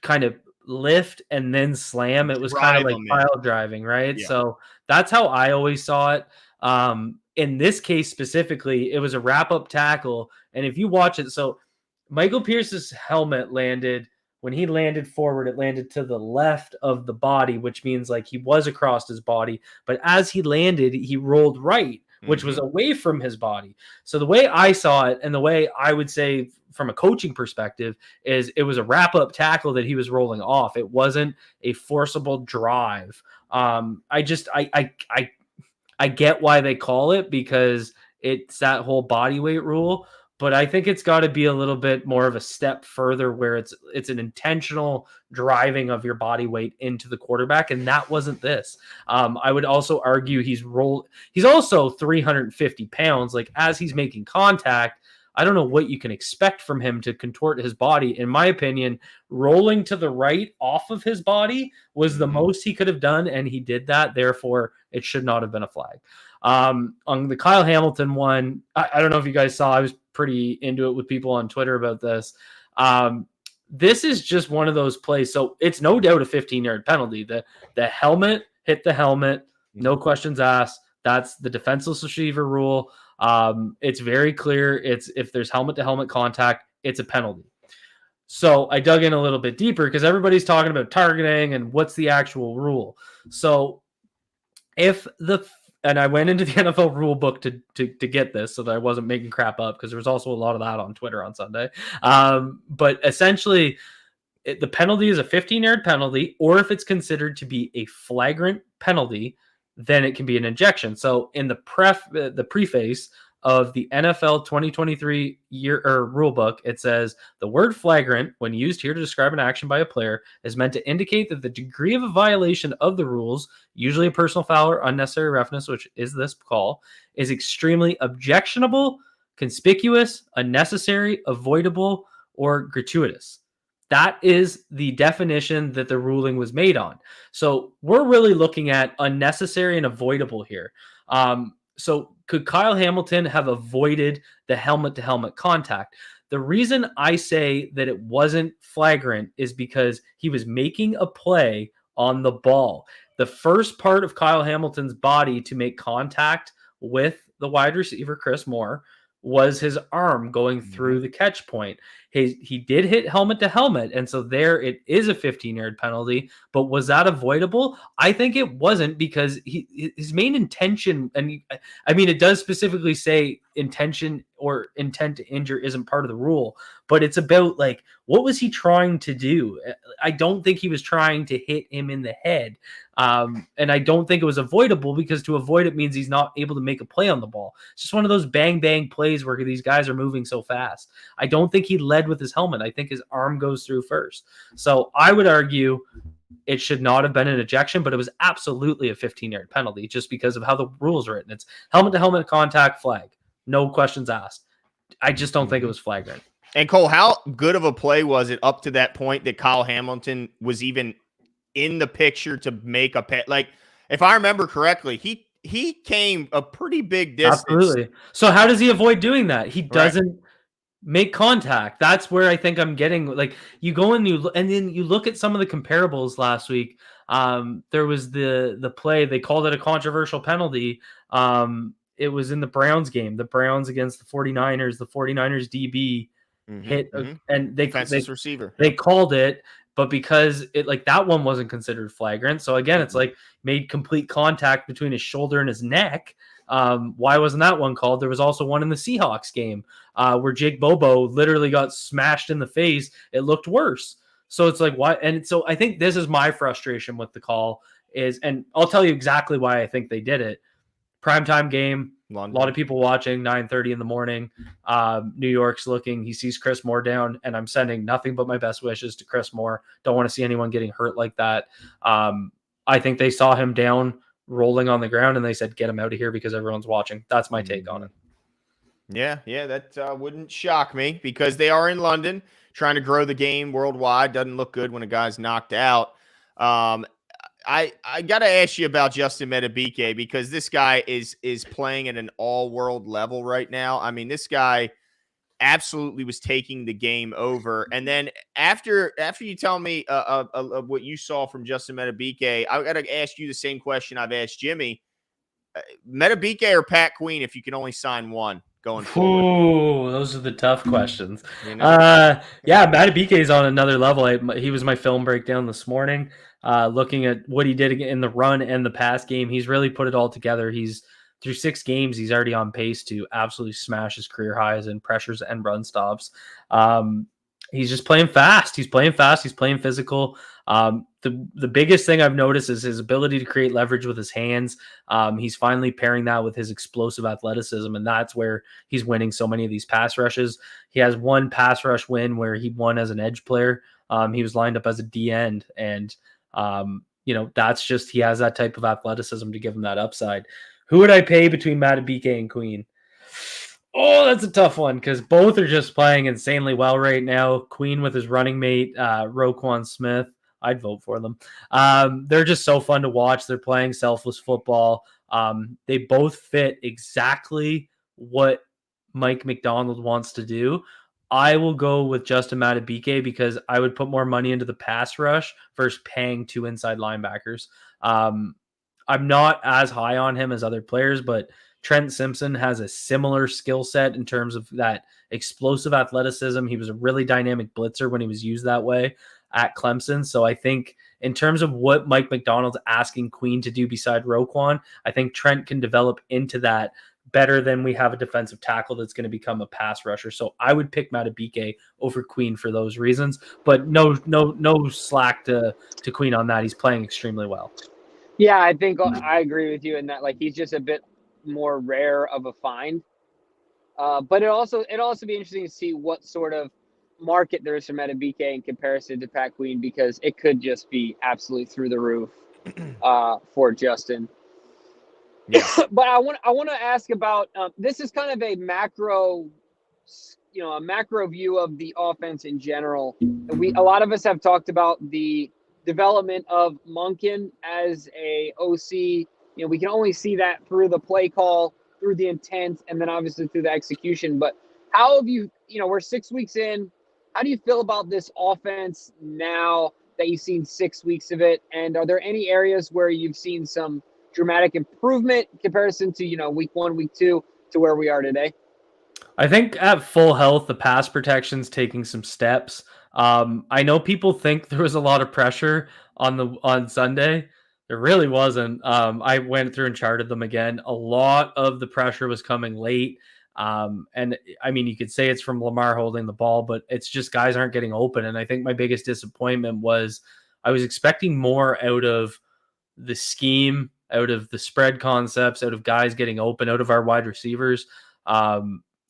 Speaker 3: kind of lift and then slam. It was kind of like pile driving, right? Yeah. So that's how I always saw it. In this case specifically, it was a wrap-up tackle. And if you watch it, so Michael Pierce's helmet landed, when he landed forward, it landed to the left of the body, which means like he was across his body. But as he landed, he rolled right, which was away from his body. So the way I saw it, and the way I would say from a coaching perspective, is it was a wrap-up tackle that he was rolling off. It wasn't a forcible drive. I get why they call it because it's that whole body weight rule, but I think it's got to be a little bit more of a step further where it's an intentional driving of your body weight into the quarterback, and that wasn't this. I would also argue he's also 350 pounds. Like, as he's making contact, I don't know what you can expect from him to contort his body. In my opinion, rolling to the right off of his body was the most he could have done, and he did that. Therefore, it should not have been a flag. On the Kyle Hamilton one, I don't know if you guys saw, I was pretty into it with people on Twitter about this. This is just one of those plays. So it's no doubt a 15-yard penalty. The helmet hit the helmet, no questions asked. That's the defenseless receiver rule. It's very clear. It's if there's helmet-to-helmet contact, it's a penalty. So I dug in a little bit deeper because everybody's talking about targeting and what's the actual rule. So and I went into the NFL rule book to get this so that I wasn't making crap up because there was also a lot of that on Twitter on Sunday. But essentially, the penalty is a 15-yard penalty, or if it's considered to be a flagrant penalty, then it can be an ejection. So in the preface of the NFL 2023 rule book, it says the word flagrant, when used here to describe an action by a player, is meant to indicate that the degree of a violation of the rules, usually a personal foul or unnecessary roughness, which is this call, is extremely objectionable, conspicuous, unnecessary, avoidable, or gratuitous. That is the definition that the ruling was made on. So we're really looking at unnecessary and avoidable here. So could Kyle Hamilton have avoided the helmet-to-helmet contact? The reason I say that it wasn't flagrant is because he was making a play on the ball. The first part of Kyle Hamilton's body to make contact with the wide receiver, Chris Moore, was his arm going through the catch point. He did hit helmet to helmet, and so there it is a 15-yard penalty. But was that avoidable? I think it wasn't, because his main intention, and I mean, it does specifically say intention or intent to injure isn't part of the rule, but it's about, like, what was he trying to do? I don't think he was trying to hit him in the head. And I don't think it was avoidable, because to avoid it means he's not able to make a play on the ball. It's just one of those bang bang plays where these guys are moving so fast. I don't think he led with his helmet. I think his arm goes through first. So I would argue it should not have been an ejection, but it was absolutely a 15-yard penalty just because of how the rules are written. It's helmet to helmet contact, flag. No questions asked. I just don't think it was flagrant.
Speaker 1: And Cole, how good of a play was it up to that point that Kyle Hamilton was even in the picture to make a pet? Like, if I remember correctly, he came a pretty big distance.
Speaker 3: Absolutely. So how does he avoid doing that? He doesn't make contact. That's where I think I'm getting, like, you go and then you look at some of the comparables last week. There was the play, they called it a controversial penalty. It was in the Browns game, the Browns against the 49ers. The 49ers DB hit and they
Speaker 1: receiver.
Speaker 3: They called it, but because it, like, that one wasn't considered flagrant. So again, it's like made complete contact between his shoulder and his neck. Why wasn't that one called? There was also one in the Seahawks game where Jake Bobo literally got smashed in the face. It looked worse. So it's like, why? And so I think this is my frustration with the call is, and I'll tell you exactly why I think they did it. Primetime game, London. A lot of people watching, 9:30 in the morning. New York's looking. He sees Chris Moore down, and I'm sending nothing but my best wishes to Chris Moore. Don't want to see anyone getting hurt like that. I think they saw him down, rolling on the ground, and they said, get him out of here because everyone's watching. That's my take on it.
Speaker 1: Yeah, that wouldn't shock me, because they are in London trying to grow the game worldwide. Doesn't look good when a guy's knocked out. I got to ask you about Justin Madubuike, because this guy is playing at an all-world level right now. I mean, this guy absolutely was taking the game over. And then after you tell me of what you saw from Justin Madubuike, I got to ask you the same question I've asked Jimmy. Madubuike or Pat Queen, if you can only sign one going forward?
Speaker 3: Ooh, those are the tough questions. Yeah, Madubuike is on another level. He was my film breakdown this morning, looking at what he did in the run and the pass game. He's really put it all together. He's through 6 games, he's already on pace to absolutely smash his career highs in pressures and run stops. He's just playing fast. He's playing fast. He's playing physical. The biggest thing I've noticed is his ability to create leverage with his hands. He's finally pairing that with his explosive athleticism, and that's where he's winning so many of these pass rushes. He has one pass rush win where he won as an edge player. He was lined up as a D end, and that's just, he has that type of athleticism to give him that upside. Who would I pay between Madubuike and Queen? Oh, that's a tough one, because both are just playing insanely well right now. Queen with his running mate, Roquan Smith. I'd vote for them. They're just so fun to watch. They're playing selfless football. They both fit exactly what Mike McDonald wants to do. I will go with Justin Madubuike because I would put more money into the pass rush versus paying 2 inside linebackers. I'm not as high on him as other players, but Trent Simpson has a similar skill set in terms of that explosive athleticism. He was a really dynamic blitzer when he was used that way at Clemson. So I think in terms of what Mike McDonald's asking Queen to do beside Roquan, I think Trent can develop into that better than we have a defensive tackle that's going to become a pass rusher. So I would pick Madubuike over Queen for those reasons, but no slack to Queen on that. He's playing extremely well.
Speaker 2: Yeah, I think I agree with you in that, like, he's just a bit more rare of a find. But it also be interesting to see what sort of market there is for Madubuike in comparison to Pat Queen, because it could just be absolutely through the roof for Justin. Yeah. But I want to ask about this is kind of a macro, a macro view of the offense in general, a lot of us have talked about the development of Monken as a OC. We can only see that through the play call, through the intent, and then obviously through the execution. But how have you, we're 6 weeks in. How do you feel about this offense now that you've seen 6 weeks of it? And are there any areas where you've seen some dramatic improvement in comparison to, week 1, week 2 to where we are today?
Speaker 3: I think at full health, the pass protection's taking some steps. I know people think there was a lot of pressure on Sunday. There really wasn't. I went through and charted them again. A lot of the pressure was coming late. And I mean, you could say it's from Lamar holding the ball, but it's just guys aren't getting open. And I think my biggest disappointment was I was expecting more out of the scheme, out of the spread concepts, out of guys getting open, out of our wide receivers.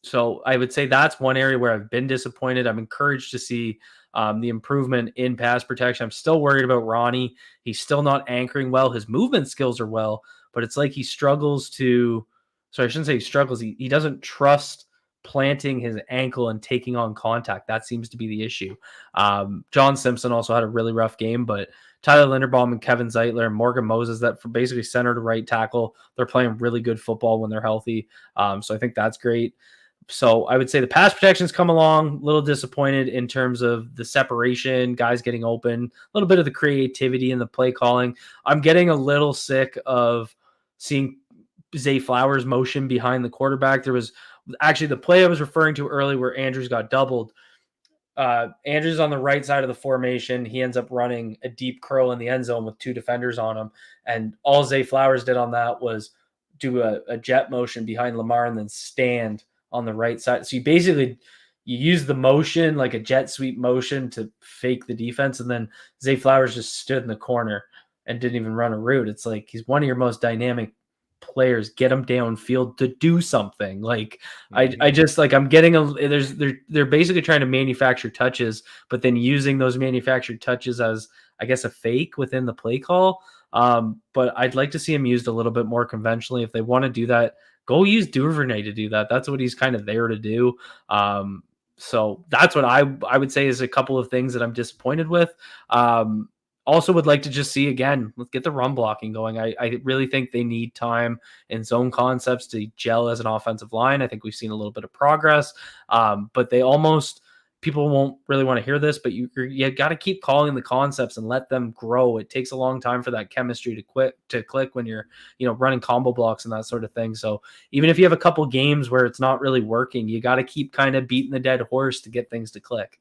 Speaker 3: So I would say that's one area where I've been disappointed. I'm encouraged to see the improvement in pass protection. I'm still worried about Ronnie. He's still not anchoring well. His movement skills are well, but it's like he struggles to. So I shouldn't say he struggles. He doesn't trust planting his ankle and taking on contact. That seems to be the issue. John Simpson also had a really rough game, but Tyler Linderbaum and Kevin Zeitler and Morgan Moses, that for basically center to right tackle, they're playing really good football when they're healthy. So I think that's great. So I would say the pass protection's come along, a little disappointed in terms of the separation, guys getting open, a little bit of the creativity in the play calling. I'm getting a little sick of seeing Zay Flowers motion behind the quarterback. There was actually the play I was referring to earlier where Andrews got doubled. Andrews on the right side of the formation. He ends up running a deep curl in the end zone with 2 defenders on him. And all Zay Flowers did on that was do a jet motion behind Lamar and then stand on the right side. So you use the motion, like a jet sweep motion, to fake the defense. And then Zay Flowers just stood in the corner and didn't even run a route. It's like he's one of your most dynamic players. Get him downfield to do something. Like I just like I'm getting they're basically trying to manufacture touches, but then using those manufactured touches as I guess a fake within the play call. But I'd like to see him used a little bit more conventionally. If they want to do that, go use Duvernay to do that. That's what he's kind of there to do. So that's what I would say is a couple of things that I'm disappointed with. Also would like to just see, again, let's get the run blocking going. I really think they need time and zone concepts to gel as an offensive line. I think we've seen a little bit of progress, but people won't really want to hear this, but you got to keep calling the concepts and let them grow. It takes a long time for that chemistry to click when you're, running combo blocks and that sort of thing. So even if you have a couple games where it's not really working, you got to keep kind of beating the dead horse to get things to click.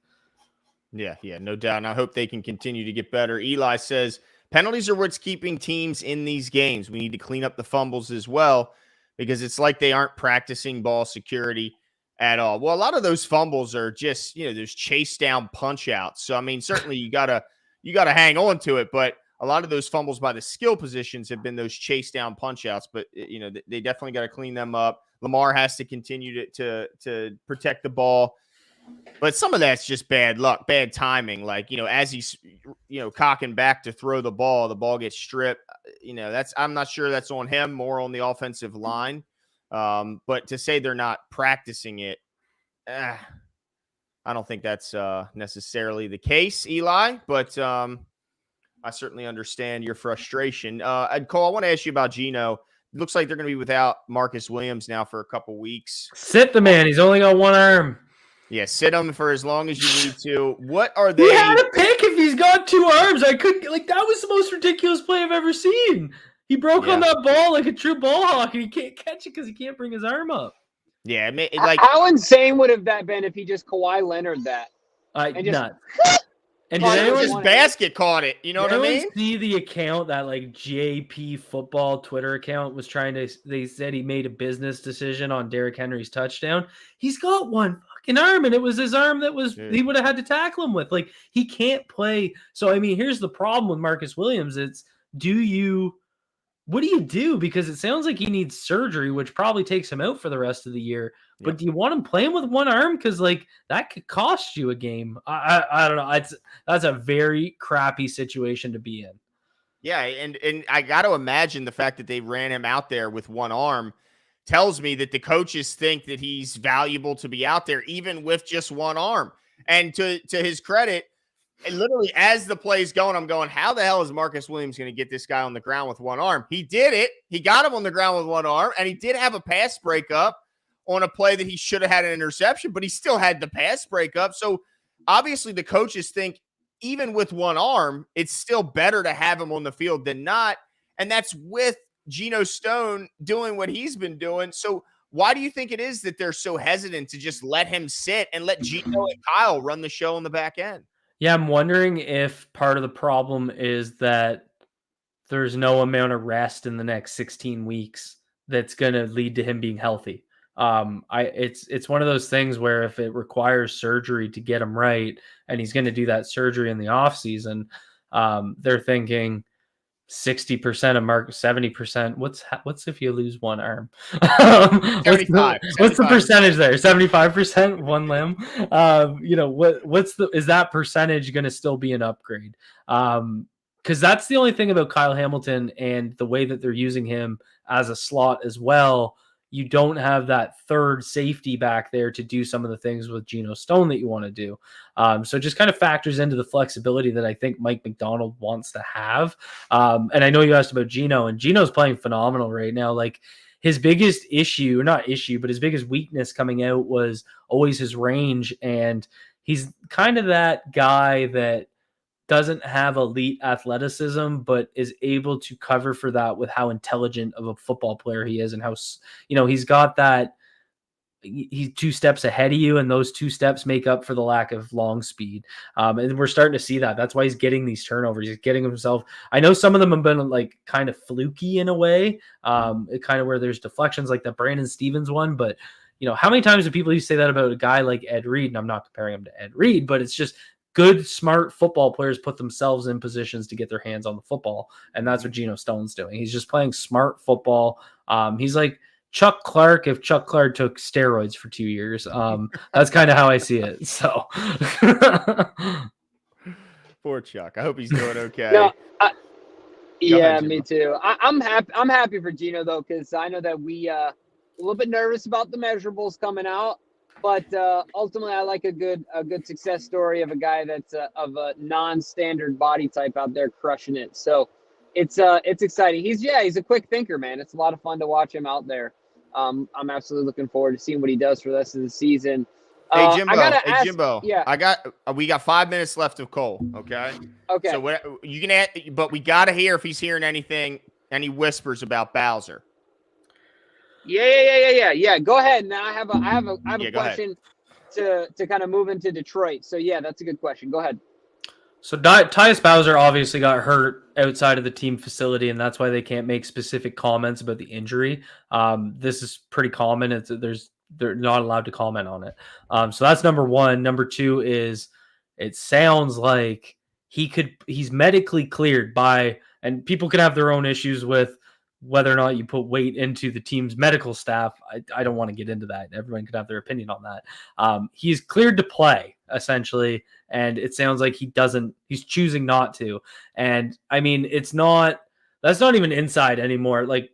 Speaker 1: Yeah, no doubt. And I hope they can continue to get better. Eli says penalties are what's keeping teams in these games. We need to clean up the fumbles as well because it's like they aren't practicing ball security at all. Well, a lot of those fumbles are just, there's chase down punch outs. So, I mean, certainly you gotta hang on to it, but a lot of those fumbles by the skill positions have been those chase down punch outs, but they definitely got to clean them up. Lamar has to continue to protect the ball. But some of that's just bad luck, bad timing. Like, as he's, cocking back to throw the ball gets stripped. I'm not sure that's on him, more on the offensive line. But to say they're not practicing it, I don't think that's necessarily the case, Eli. But I certainly understand your frustration. Cole, I want to ask you about Geno. It looks like they're going to be without Marcus Williams now for a couple weeks.
Speaker 3: Sit the man. He's only got one arm.
Speaker 1: Yeah, sit him for as long as you need to. What are they?
Speaker 3: He had a pick if he's got 2 arms. I couldn't that was the most ridiculous play I've ever seen. He broke on that ball like a true ball hawk, and he can't catch it because he can't bring his arm up.
Speaker 1: Yeah,
Speaker 2: how insane would have that been if he just Kawhi Leonard that?
Speaker 3: Nuts. And
Speaker 1: did anyone just basket caught it? You know what I mean?
Speaker 3: See the account that JP football Twitter account was they said he made a business decision on Derrick Henry's touchdown. He's got one fucking arm, and it was his arm that he would have had to tackle him with. Like, he can't play. So, I mean, here's the problem with Marcus Williams. It's what do you do? Because it sounds like he needs surgery, which probably takes him out for the rest of the year. But do you want him playing with one arm? Because that could cost you a game. I don't know. That's a very crappy situation to be in.
Speaker 1: Yeah, and I got to imagine the fact that they ran him out there with one arm tells me that the coaches think that he's valuable to be out there, even with just one arm. And to his credit, and literally as the play's going, I'm going, how the hell is Marcus Williams going to get this guy on the ground with one arm? He did it. He got him on the ground with one arm, and he did have a pass breakup on a play that he should have had an interception, but he still had the pass breakup. So obviously the coaches think even with one arm, it's still better to have him on the field than not. And that's with Geno Stone doing what he's been doing. So why do you think it is that they're so hesitant to just let him sit and let Geno and Kyle run the show on the back end?
Speaker 3: Yeah, I'm wondering if part of the problem is that there's no amount of rest in the next 16 weeks that's going to lead to him being healthy. It's one of those things where if it requires surgery to get him right, and he's going to do that surgery in the off season, they're thinking 60% of Mark, 70%. What's if you lose one arm? What's the percentage there? 75%, one limb. Is that percentage going to still be an upgrade? Because that's the only thing about Kyle Hamilton and the way that they're using him as a slot as well. You don't have that third safety back there to do some of the things with Geno Stone that you want to do. So it just kind of factors into the flexibility that I think Mike McDonald wants to have. And I know you asked about Geno, and Geno's playing phenomenal right now. Like his biggest issue, or not issue, but his biggest weakness coming out was always his range. And he's kind of that guy that doesn't have elite athleticism, but is able to cover for that with how intelligent of a football player he is, and how, he's got that, he's 2 steps ahead of you, and those 2 steps make up for the lack of long speed. And we're starting to see that. That's why he's getting these turnovers. He's getting himself. I know some of them have been like kind of fluky in a way, kind of where there's deflections like the Brandon Stevens one, but how many times do people used to say that about a guy like Ed Reed? And I'm not comparing him to Ed Reed, but it's just good, smart football players put themselves in positions to get their hands on the football. And that's what Geno Stone's doing. He's just playing smart football. He's like Chuck Clark if Chuck Clark took steroids for 2 years. That's kind of how I see it. So
Speaker 1: poor Chuck. I hope he's doing okay.
Speaker 2: No,
Speaker 1: ahead,
Speaker 2: me too. I'm happy. I'm happy for Geno though, because I know that we a little bit nervous about the measurables coming out. But ultimately, I like a good success story of a guy that's of a non-standard body type out there crushing it. So it's exciting. He's a quick thinker, man. It's a lot of fun to watch him out there. I'm absolutely looking forward to seeing what he does for the rest of the season.
Speaker 1: Hey Jimbo, Jimbo.
Speaker 2: Yeah,
Speaker 1: we got 5 minutes left of Cole. Okay.
Speaker 2: Okay.
Speaker 1: So what you can add, but we got to hear if he's hearing anything, any whispers about Bowser.
Speaker 2: Yeah. Go ahead. Now I have a question to kind of move into Detroit. So yeah, that's a good question. Go ahead.
Speaker 3: So Tyus Bowser obviously got hurt outside of the team facility, and that's why they can't make specific comments about the injury. This is pretty common. They're not allowed to comment on it. So that's number one. Number two is it sounds like he's medically cleared by, and people can have their own issues with whether or not you put weight into the team's medical staff. I don't want to get into that. Everyone could have their opinion on that. He's cleared to play, essentially, and it sounds like he's choosing not to. And I mean, that's not even inside anymore. Like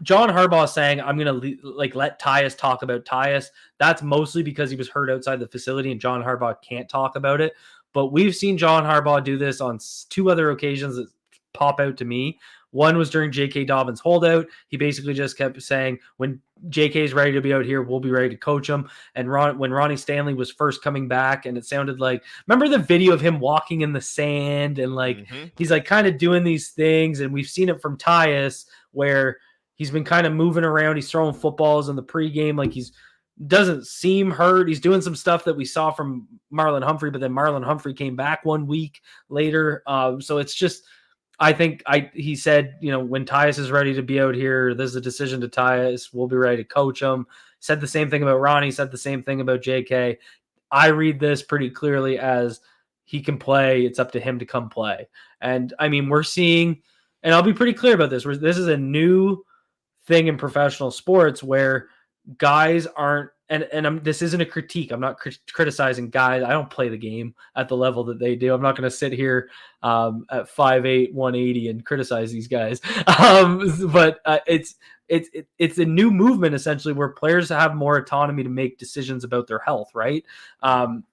Speaker 3: John Harbaugh saying, I'm going to let Tyus talk about Tyus. That's mostly because he was hurt outside the facility and John Harbaugh can't talk about it. But we've seen John Harbaugh do this on 2 other occasions that pop out to me. One was during J.K. Dobbins' holdout. He basically just kept saying, when J.K. is ready to be out here, we'll be ready to coach him. And when Ronnie Stanley was first coming back, and it sounded like, remember the video of him walking in the sand and he's like kind of doing these things. And we've seen it from Tyus where he's been kind of moving around. He's throwing footballs in the pregame. Like doesn't seem hurt. He's doing some stuff that we saw from Marlon Humphrey, but then Marlon Humphrey came back 1 week later. So it's just, I think he said, when Tyus is ready to be out here, there's a decision to Tyus. We'll be ready to coach him. Said the same thing about Ronnie, said the same thing about JK. I read this pretty clearly as he can play. It's up to him to come play. And I mean, we're seeing, and I'll be pretty clear about this. This is a new thing in professional sports where guys aren't this isn't a critique. I'm not criticizing guys. I don't play the game at the level that they do. I'm not going to sit here at 5'8", 180 and criticize these guys. But it's a new movement essentially where players have more autonomy to make decisions about their health, right?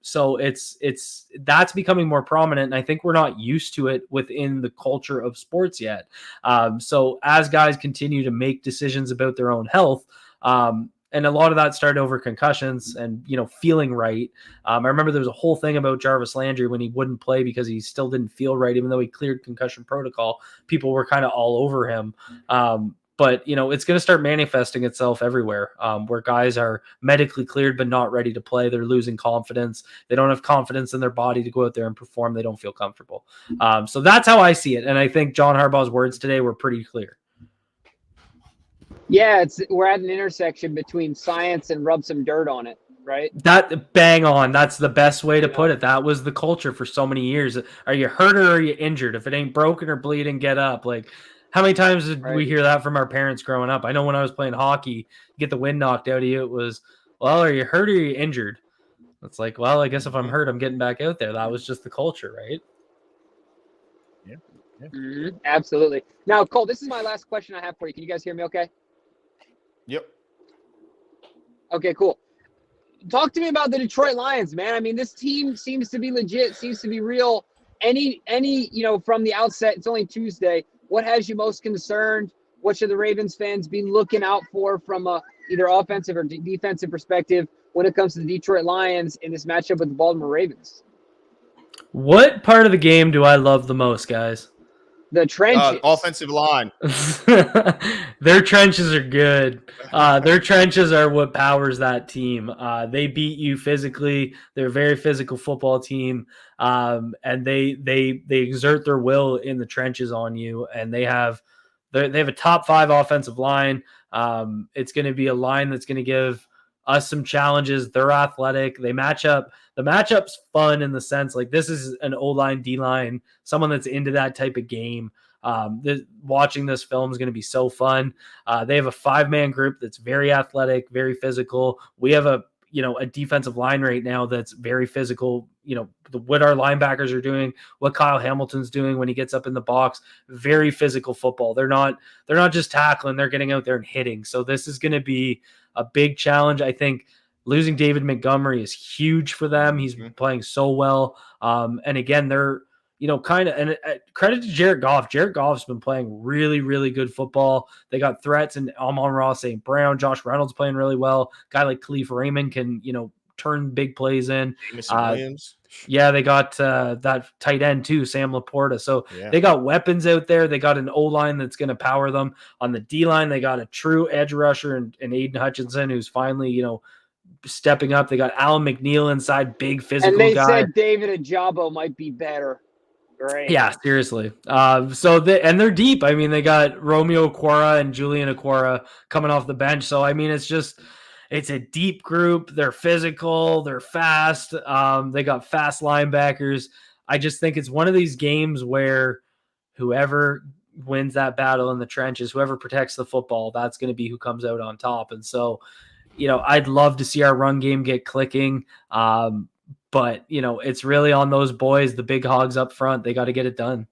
Speaker 3: So that's becoming more prominent, and I think we're not used to it within the culture of sports yet. So as guys continue to make decisions about their own health, and a lot of that started over concussions and, feeling right. I remember there was a whole thing about Jarvis Landry when he wouldn't play because he still didn't feel right, even though he cleared concussion protocol. People were kind of all over him. But, it's going to start manifesting itself everywhere, where guys are medically cleared but not ready to play. They're losing confidence. They don't have confidence in their body to go out there and perform. They don't feel comfortable. So that's how I see it. And I think John Harbaugh's words today were pretty clear.
Speaker 2: Yeah, we're at an intersection between science and rub some dirt on it, right?
Speaker 3: That bang on. That's the best way to put it. That was the culture for so many years. Are you hurt or are you injured? If it ain't broken or bleeding, get up. Like, how many times did we hear that from our parents growing up? I know when I was playing hockey, get the wind knocked out of you, it was, well, are you hurt or are you injured? It's like, well, I guess if I'm hurt, I'm getting back out there. That was just the culture, right?
Speaker 1: Yeah.
Speaker 2: Mm-hmm. Absolutely. Now, Cole, this is my last question I have for you. Can you guys hear me okay?
Speaker 1: Yep.
Speaker 2: Okay, cool. Talk to me about the Detroit Lions, man. I mean, this team seems to be legit, seems to be real. Any, from the outset, it's only Tuesday. What has you most concerned? What should the Ravens fans be looking out for from a either offensive or defensive perspective when it comes to the Detroit Lions in this matchup with the Baltimore Ravens?
Speaker 3: What part of the game do I love the most, guys?
Speaker 2: The trenches.
Speaker 1: Offensive line.
Speaker 3: Their trenches are good. Their trenches are what powers that team. They beat you physically. They're a very physical football team, and they exert their will in the trenches on you. And they have a top 5 offensive line. It's going to be a line that's going to give us some challenges. They're athletic. They match up. The matchup's fun in the sense like this is an O-line, D-line, someone that's into that type of game. Watching this film is going to be so fun. They have a 5-man group that's very athletic, very physical. We have a defensive line right now that's very physical. What our linebackers are doing, what Kyle Hamilton's doing when he gets up in the box, very physical football. They're not just tackling, they're getting out there and hitting. So this is going to be a big challenge. I think losing David Montgomery is huge for them. He's been playing so well. And again, they're, credit to Jared Goff. Jared Goff's been playing really, really good football. They got threats in Amon-Ra St. Brown. Josh Reynolds playing really well. Guy like Khalif Raymond can, turn big plays in.
Speaker 1: Williams.
Speaker 3: Yeah, they got that tight end too, Sam Laporta. So They got weapons out there. They got an O-line that's going to power them. On the D-line, they got a true edge rusher and Aiden Hutchinson, who's finally, stepping up. They got Alan McNeil inside, big physical guy.
Speaker 2: And they said David Ajabo might be better. Right.
Speaker 3: Yeah, seriously. They're deep. I mean, they got Romeo Okwara and Julian Okwara coming off the bench. So, I mean, it's a deep group. They're physical. They're fast. They got fast linebackers. I just think it's one of these games where whoever wins that battle in the trenches, whoever protects the football, that's going to be who comes out on top. And so, I'd love to see our run game get clicking. But, it's really on those boys, the big hogs up front. They got to get it done.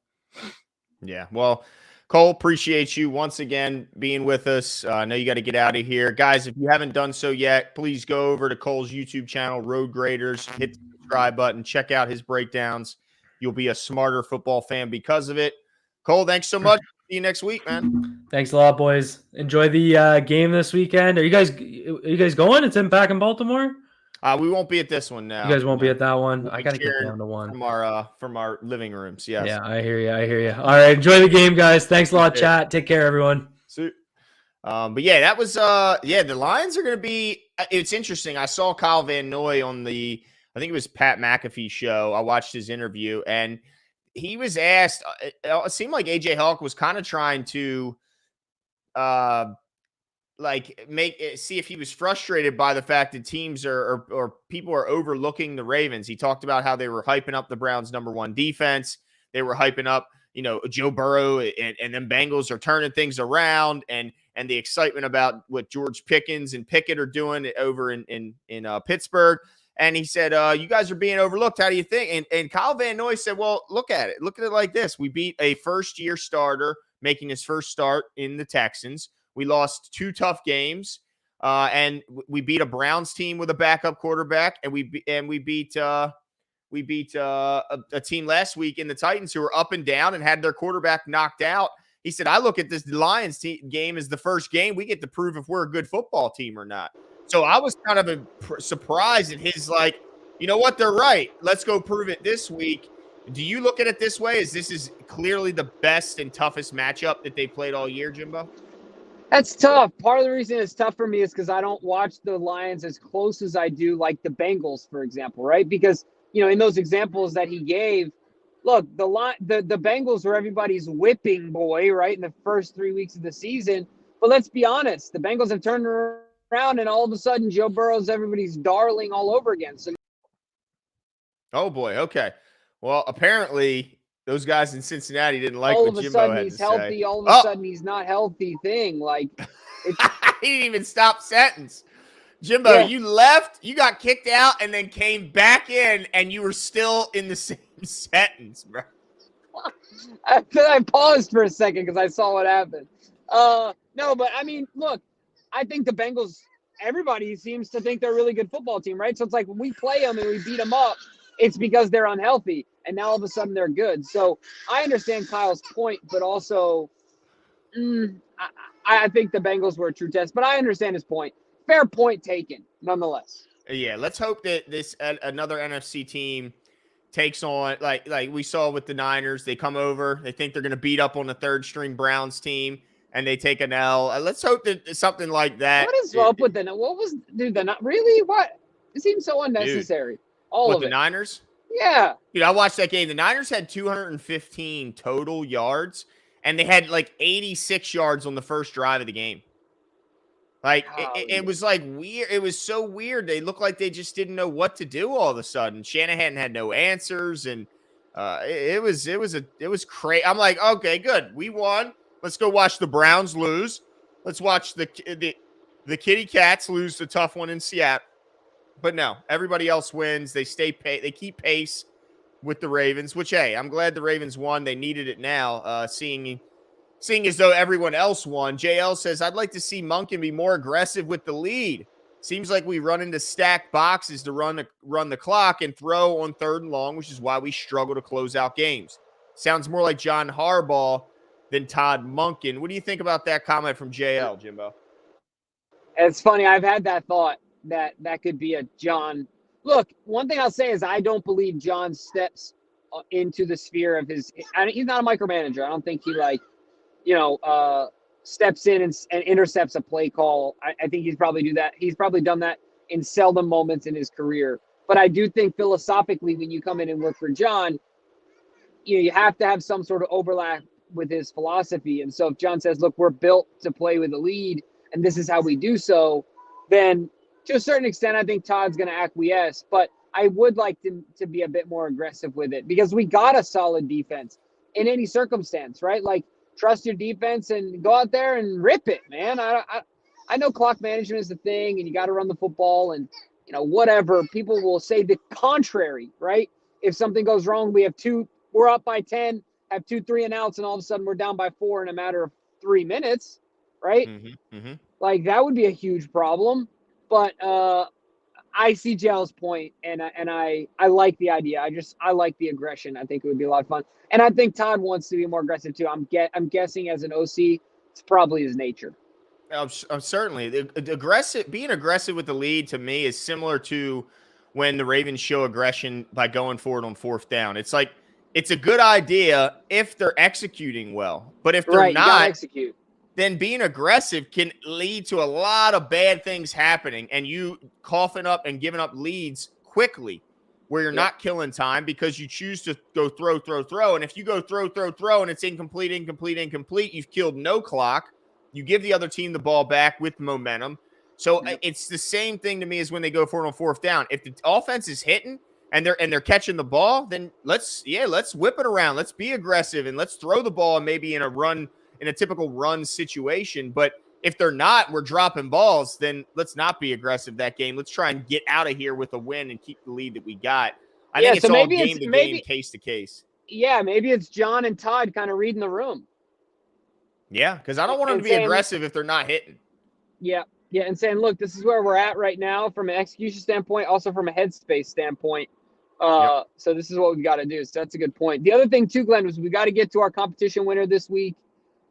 Speaker 1: Yeah. Well, Cole, appreciate you once again being with us. I know you got to get out of here. Guys, if you haven't done so yet, please go over to Cole's YouTube channel, Road Graders. Hit the subscribe button. Check out his breakdowns. You'll be a smarter football fan because of it. Cole, thanks so much. See you next week, man.
Speaker 3: Thanks a lot, boys. Enjoy the game this weekend. Are you guys going? It's back in Baltimore?
Speaker 1: We won't be at this one now.
Speaker 3: You guys won't be at that one.
Speaker 1: We'll
Speaker 3: I gotta get down to one
Speaker 1: from our living rooms. Yes.
Speaker 3: Yeah, I hear you. All right, enjoy the game, guys. Thanks a lot, chat. Take care, everyone.
Speaker 1: See. But yeah, that was the Lions are going to be. It's interesting. I saw Kyle Van Noy on I think it was Pat McAfee show. I watched his interview and he was asked. It seemed like AJ Hawk was kind of trying to see if he was frustrated by the fact that teams or people are overlooking the Ravens. He talked about how they were hyping up the Browns' #1 defense. They were hyping up, Joe Burrow and them Bengals are turning things around, and the excitement about what George Pickens and Pickett are doing over in Pittsburgh. And he said, you guys are being overlooked. How do you think? And Kyle Van Noy said, well, look at it. Look at it like this. We beat a first-year starter making his first start in the Texans. We lost 2 tough games, and we beat a Browns team with a backup quarterback, and we beat a team last week in the Titans who were up and down and had their quarterback knocked out. He said, I look at this Lions game as the first game. We get to prove if we're a good football team or not. So I was kind of surprised at his you know what? They're right. Let's go prove it this week. Do you look at it this way? This is clearly the best and toughest matchup that they played all year, Jimbo?
Speaker 2: That's tough. Part of the reason it's tough for me is because I don't watch the Lions as close as I do like the Bengals, for example, right? Because, in those examples that he gave, look, the Bengals were everybody's whipping boy, right, in the first 3 weeks of the season. But let's be honest, the Bengals have turned around, and all of a sudden Joe Burrow's everybody's darling all over again. So,
Speaker 1: oh boy, okay. Well, apparently those guys in Cincinnati didn't like
Speaker 2: all
Speaker 1: what
Speaker 2: of a
Speaker 1: Jimbo
Speaker 2: sudden
Speaker 1: had
Speaker 2: he's
Speaker 1: to
Speaker 2: healthy.
Speaker 1: say.
Speaker 2: All of a sudden he's not healthy thing.
Speaker 1: He didn't even stop sentence. Jimbo, You left, you got kicked out, and then came back in, and you were still in the same sentence, bro.
Speaker 2: I paused for a second because I saw what happened. No, but I mean, look, I think the Bengals, everybody seems to think they're a really good football team, right? So it's like when we play them and we beat them up, it's because they're unhealthy, and now all of a sudden they're good. So I understand Kyle's point, but also I think the Bengals were a true test, but I understand his point. Fair point taken, nonetheless.
Speaker 1: Yeah, let's hope that this another NFC team takes on like we saw with the Niners. They come over, they think they're going to beat up on the third string Browns team, and they take an L. Let's hope that something like that.
Speaker 2: What is up with really? What? It seems so unnecessary.
Speaker 1: Dude,
Speaker 2: all of
Speaker 1: the
Speaker 2: it.
Speaker 1: Niners?
Speaker 2: Yeah.
Speaker 1: Dude, I watched that game. The Niners had 215 total yards, and they had 86 yards on the first drive of the game. It was weird. It was so weird. They looked like they just didn't know what to do all of a sudden. Shanahan had no answers, and it was crazy. I'm like, okay, good. We won. Let's go watch the Browns lose. Let's watch the Kitty Cats lose the tough one in Seattle. But no, everybody else wins. They they keep pace with the Ravens, which, hey, I'm glad the Ravens won. They needed it now, seeing as though everyone else won. JL says, I'd like to see Monken be more aggressive with the lead. Seems like we run into stacked boxes to run the clock and throw on 3rd and long, which is why we struggle to close out games. Sounds more like John Harbaugh than Todd Monken. What do you think about that comment from JL, Jimbo?
Speaker 2: It's funny. I've had that thought that could be a John. Look, one thing I'll say is I don't believe John steps into the sphere of his. He's not a micromanager. I don't think he steps in and intercepts a play call. I think he's probably done that in seldom moments in his career. But I do think philosophically, when you come in and work for John, you have to have some sort of overlap with his philosophy. And so if John says, look, we're built to play with the lead, and this is how we do so, then to a certain extent, I think Todd's going to acquiesce. But I would like to be a bit more aggressive with it because we got a solid defense in any circumstance, right? Trust your defense and go out there and rip it, man. I know clock management is the thing, and you got to run the football, and whatever. People will say the contrary, right? If something goes wrong, we're up by 10, have 2 3-and-outs, and all of a sudden we're down by 4 in a matter of 3 minutes, right?
Speaker 1: Mm-hmm, mm-hmm.
Speaker 2: That would be a huge problem. But I see JL's point, and I like the idea. I like the aggression. I think it would be a lot of fun. And I think Todd wants to be more aggressive too. I'm guessing as an OC, it's probably his nature.
Speaker 1: Certainly, being aggressive with the lead to me is similar to when the Ravens show aggression by going for it on 4th down. It's it's a good idea if they're executing well, but if they're not, then being aggressive can lead to a lot of bad things happening and you coughing up and giving up leads quickly where you're not killing time because you choose to go throw. And if you go throw, and it's incomplete, you've killed no clock. You give the other team the ball back with momentum. So it's the same thing to me as when they go for it on 4th down. If the offense is hitting, and they're catching the ball, then let's whip it around. Let's be aggressive and let's throw the ball maybe in a typical run situation. But if they're not, we're dropping balls, then let's not be aggressive that game. Let's try and get out of here with a win and keep the lead that we got. I think it's all game to game, case to case.
Speaker 2: Yeah, maybe it's John and Todd kind of reading the room.
Speaker 1: Yeah, because I don't want them to be aggressive if they're not hitting.
Speaker 2: Yeah, and saying, look, this is where we're at right now from an execution standpoint, also from a headspace standpoint. So this is what we got to do. So that's a good point. The other thing too, Glenn, was we got to get to our competition winner this week.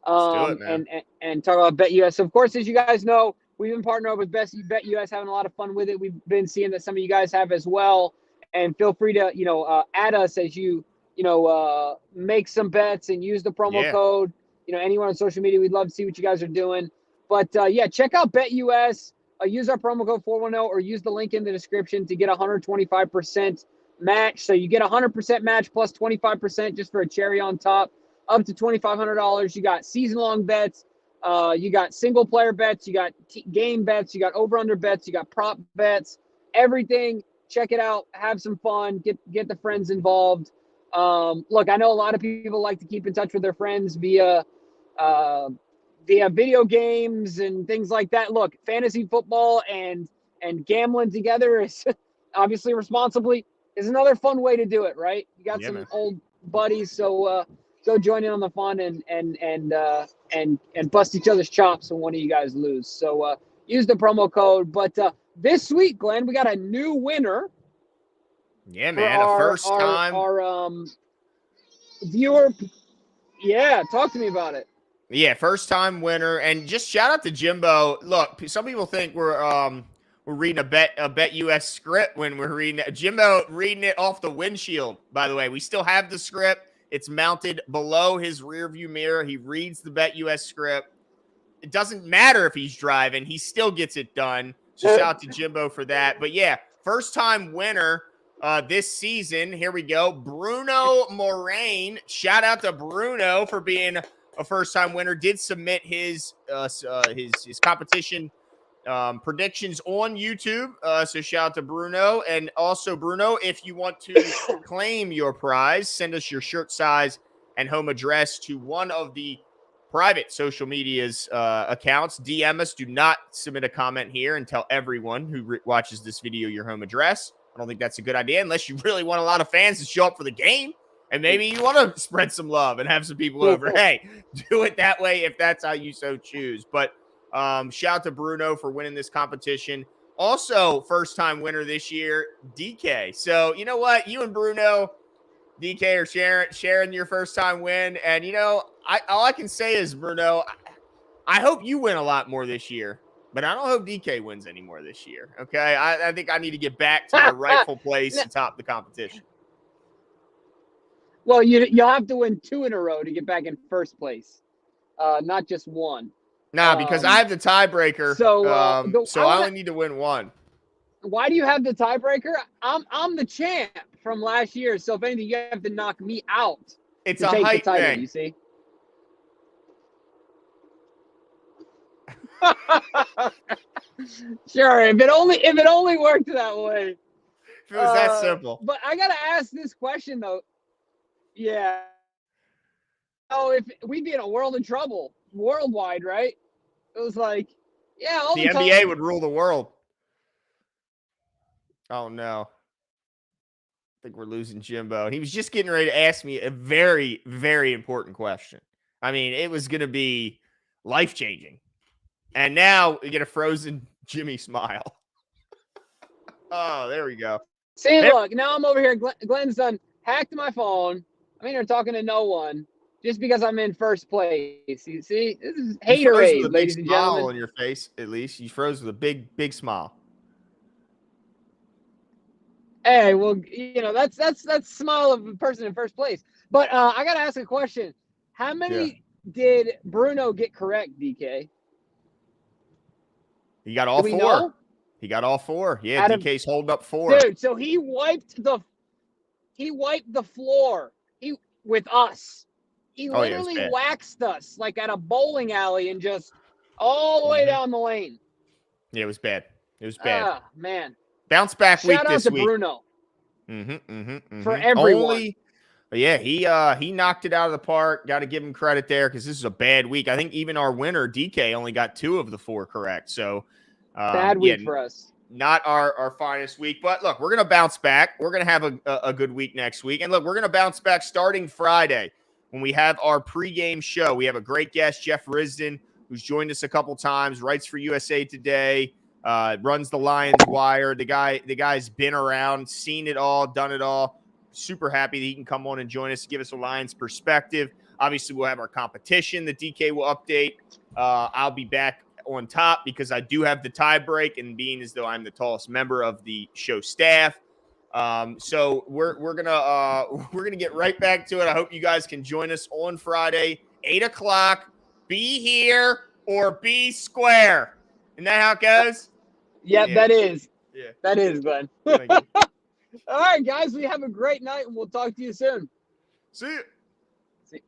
Speaker 1: Let's do it, man.
Speaker 2: And talk about BetUS. So of course, as you guys know, we've been partnered with BetUS, having a lot of fun with it. We've been seeing that some of you guys have as well. And feel free to add us as you make some bets and use the promo code. Anyone on social media, we'd love to see what you guys are doing. But check out BetUS. Use our promo code 410 or use the link in the description to get 125% match. So you get 100% match plus 25% just for a cherry on top, up to $2,500. You got season-long bets. You got single-player bets. You got game bets. You got over-under bets. You got prop bets. Everything. Check it out. Have some fun. Get the friends involved. Look, I know a lot of people like to keep in touch with their friends via video games and things like that. Look, fantasy football and gambling together is obviously responsibly is another fun way to do it, right? You got some old buddies, so go join in on the fun and bust each other's chops when one of you guys lose. So use the promo code. But this week, Glenn, we got a new winner.
Speaker 1: Yeah, man, a first time.
Speaker 2: Our viewer. Yeah, talk to me about it.
Speaker 1: Yeah, first time winner, and just shout out to Jimbo. Look, some people think we're reading a BetUS script when we're reading it. Jimbo reading it off the windshield. By the way, we still have the script. It's mounted below his rearview mirror. He reads the BetUS script. It doesn't matter if he's driving; he still gets it done. So shout out to Jimbo for that. But yeah, first time winner this season. Here we go, Bruno Moraine. Shout out to Bruno for being a first-time winner. Did submit his competition predictions on YouTube. So shout out to Bruno. And also, Bruno, if you want to claim your prize, send us your shirt size and home address to one of the private social media's accounts. DM us. Do not submit a comment here and tell everyone who watches this video your home address. I don't think that's a good idea unless you really want a lot of fans to show up for the game. And maybe you want to spread some love and have some people over. Hey, do it that way if that's how you so choose. But shout out to Bruno for winning this competition. Also, first-time winner this year, DK. So, you know what? You and Bruno, DK, are sharing your first-time win. And, all I can say is, Bruno, I hope you win a lot more this year. But I don't hope DK wins anymore this year, okay? I think I need to get back to my rightful place to top the competition.
Speaker 2: Well, you'll have to win 2 in a row to get back in first place, not just one.
Speaker 1: Nah, because I have the tiebreaker, so I only need to win 1.
Speaker 2: Why do you have the tiebreaker? I'm the champ from last year, so if anything, you have to knock me out.
Speaker 1: It's a height thing.
Speaker 2: You see? Sure, if it only worked that way.
Speaker 1: If it was that simple.
Speaker 2: But I gotta ask this question though. Yeah. Oh, if we'd be in a world of trouble, worldwide, right? It was like, yeah, all the
Speaker 1: NBA
Speaker 2: time.
Speaker 1: would rule the world. Oh no. I think we're losing Jimbo. He was just getting ready to ask me a very, very important question. I mean, it was gonna be life-changing. And now we get a frozen Jimmy smile. Oh, there we go.
Speaker 2: See, look, now I'm over here. Glenn's done hacked my phone. I'm in here talking to no one just because I'm in first place. You see? This is haterade, ladies and gentlemen.
Speaker 1: Smile on your face, at least. You froze with a big, big smile.
Speaker 2: Hey, well, that's smile of a person in first place. But I got to ask a question. How many did Bruno get correct, DK?
Speaker 1: He got all 4.
Speaker 2: Know?
Speaker 1: He got all 4. Yeah, DK's holding up 4.
Speaker 2: Dude, so he wiped the floor with us. He literally waxed us like at a bowling alley and just all the way down the lane.
Speaker 1: Yeah, it was bad. It was bad.
Speaker 2: Man.
Speaker 1: Bounce back week this week.
Speaker 2: Shout out to Bruno. For everyone.
Speaker 1: Only, yeah, he knocked it out of the park. Got to give him credit there because this is a bad week. I think even our winner DK only got 2 of the 4 correct. So
Speaker 2: Bad week for us.
Speaker 1: Not our finest week, but look, we're gonna bounce back. We're gonna have a good week next week, and look, we're gonna bounce back starting Friday when we have our pregame show. We have a great guest, Jeff Risden, who's joined us a couple times, writes for USA Today. Runs the Lions Wire. The guy's been around, seen it all, done it all. Super happy that he can come on and join us, give us a Lions perspective. Obviously, we'll have our competition that DK will update. I'll be back on top because I do have the tie break, and being as though I'm the tallest member of the show staff. So we're gonna get right back to it. I hope you guys can join us on Friday, 8:00. Be here or be square. Isn't that how it goes?
Speaker 2: Yeah, that is.
Speaker 1: Yeah.
Speaker 2: That is, Glenn.
Speaker 1: Thank you.
Speaker 2: All right, guys, we have a great night, and we'll talk to you soon.
Speaker 1: See you.
Speaker 2: See.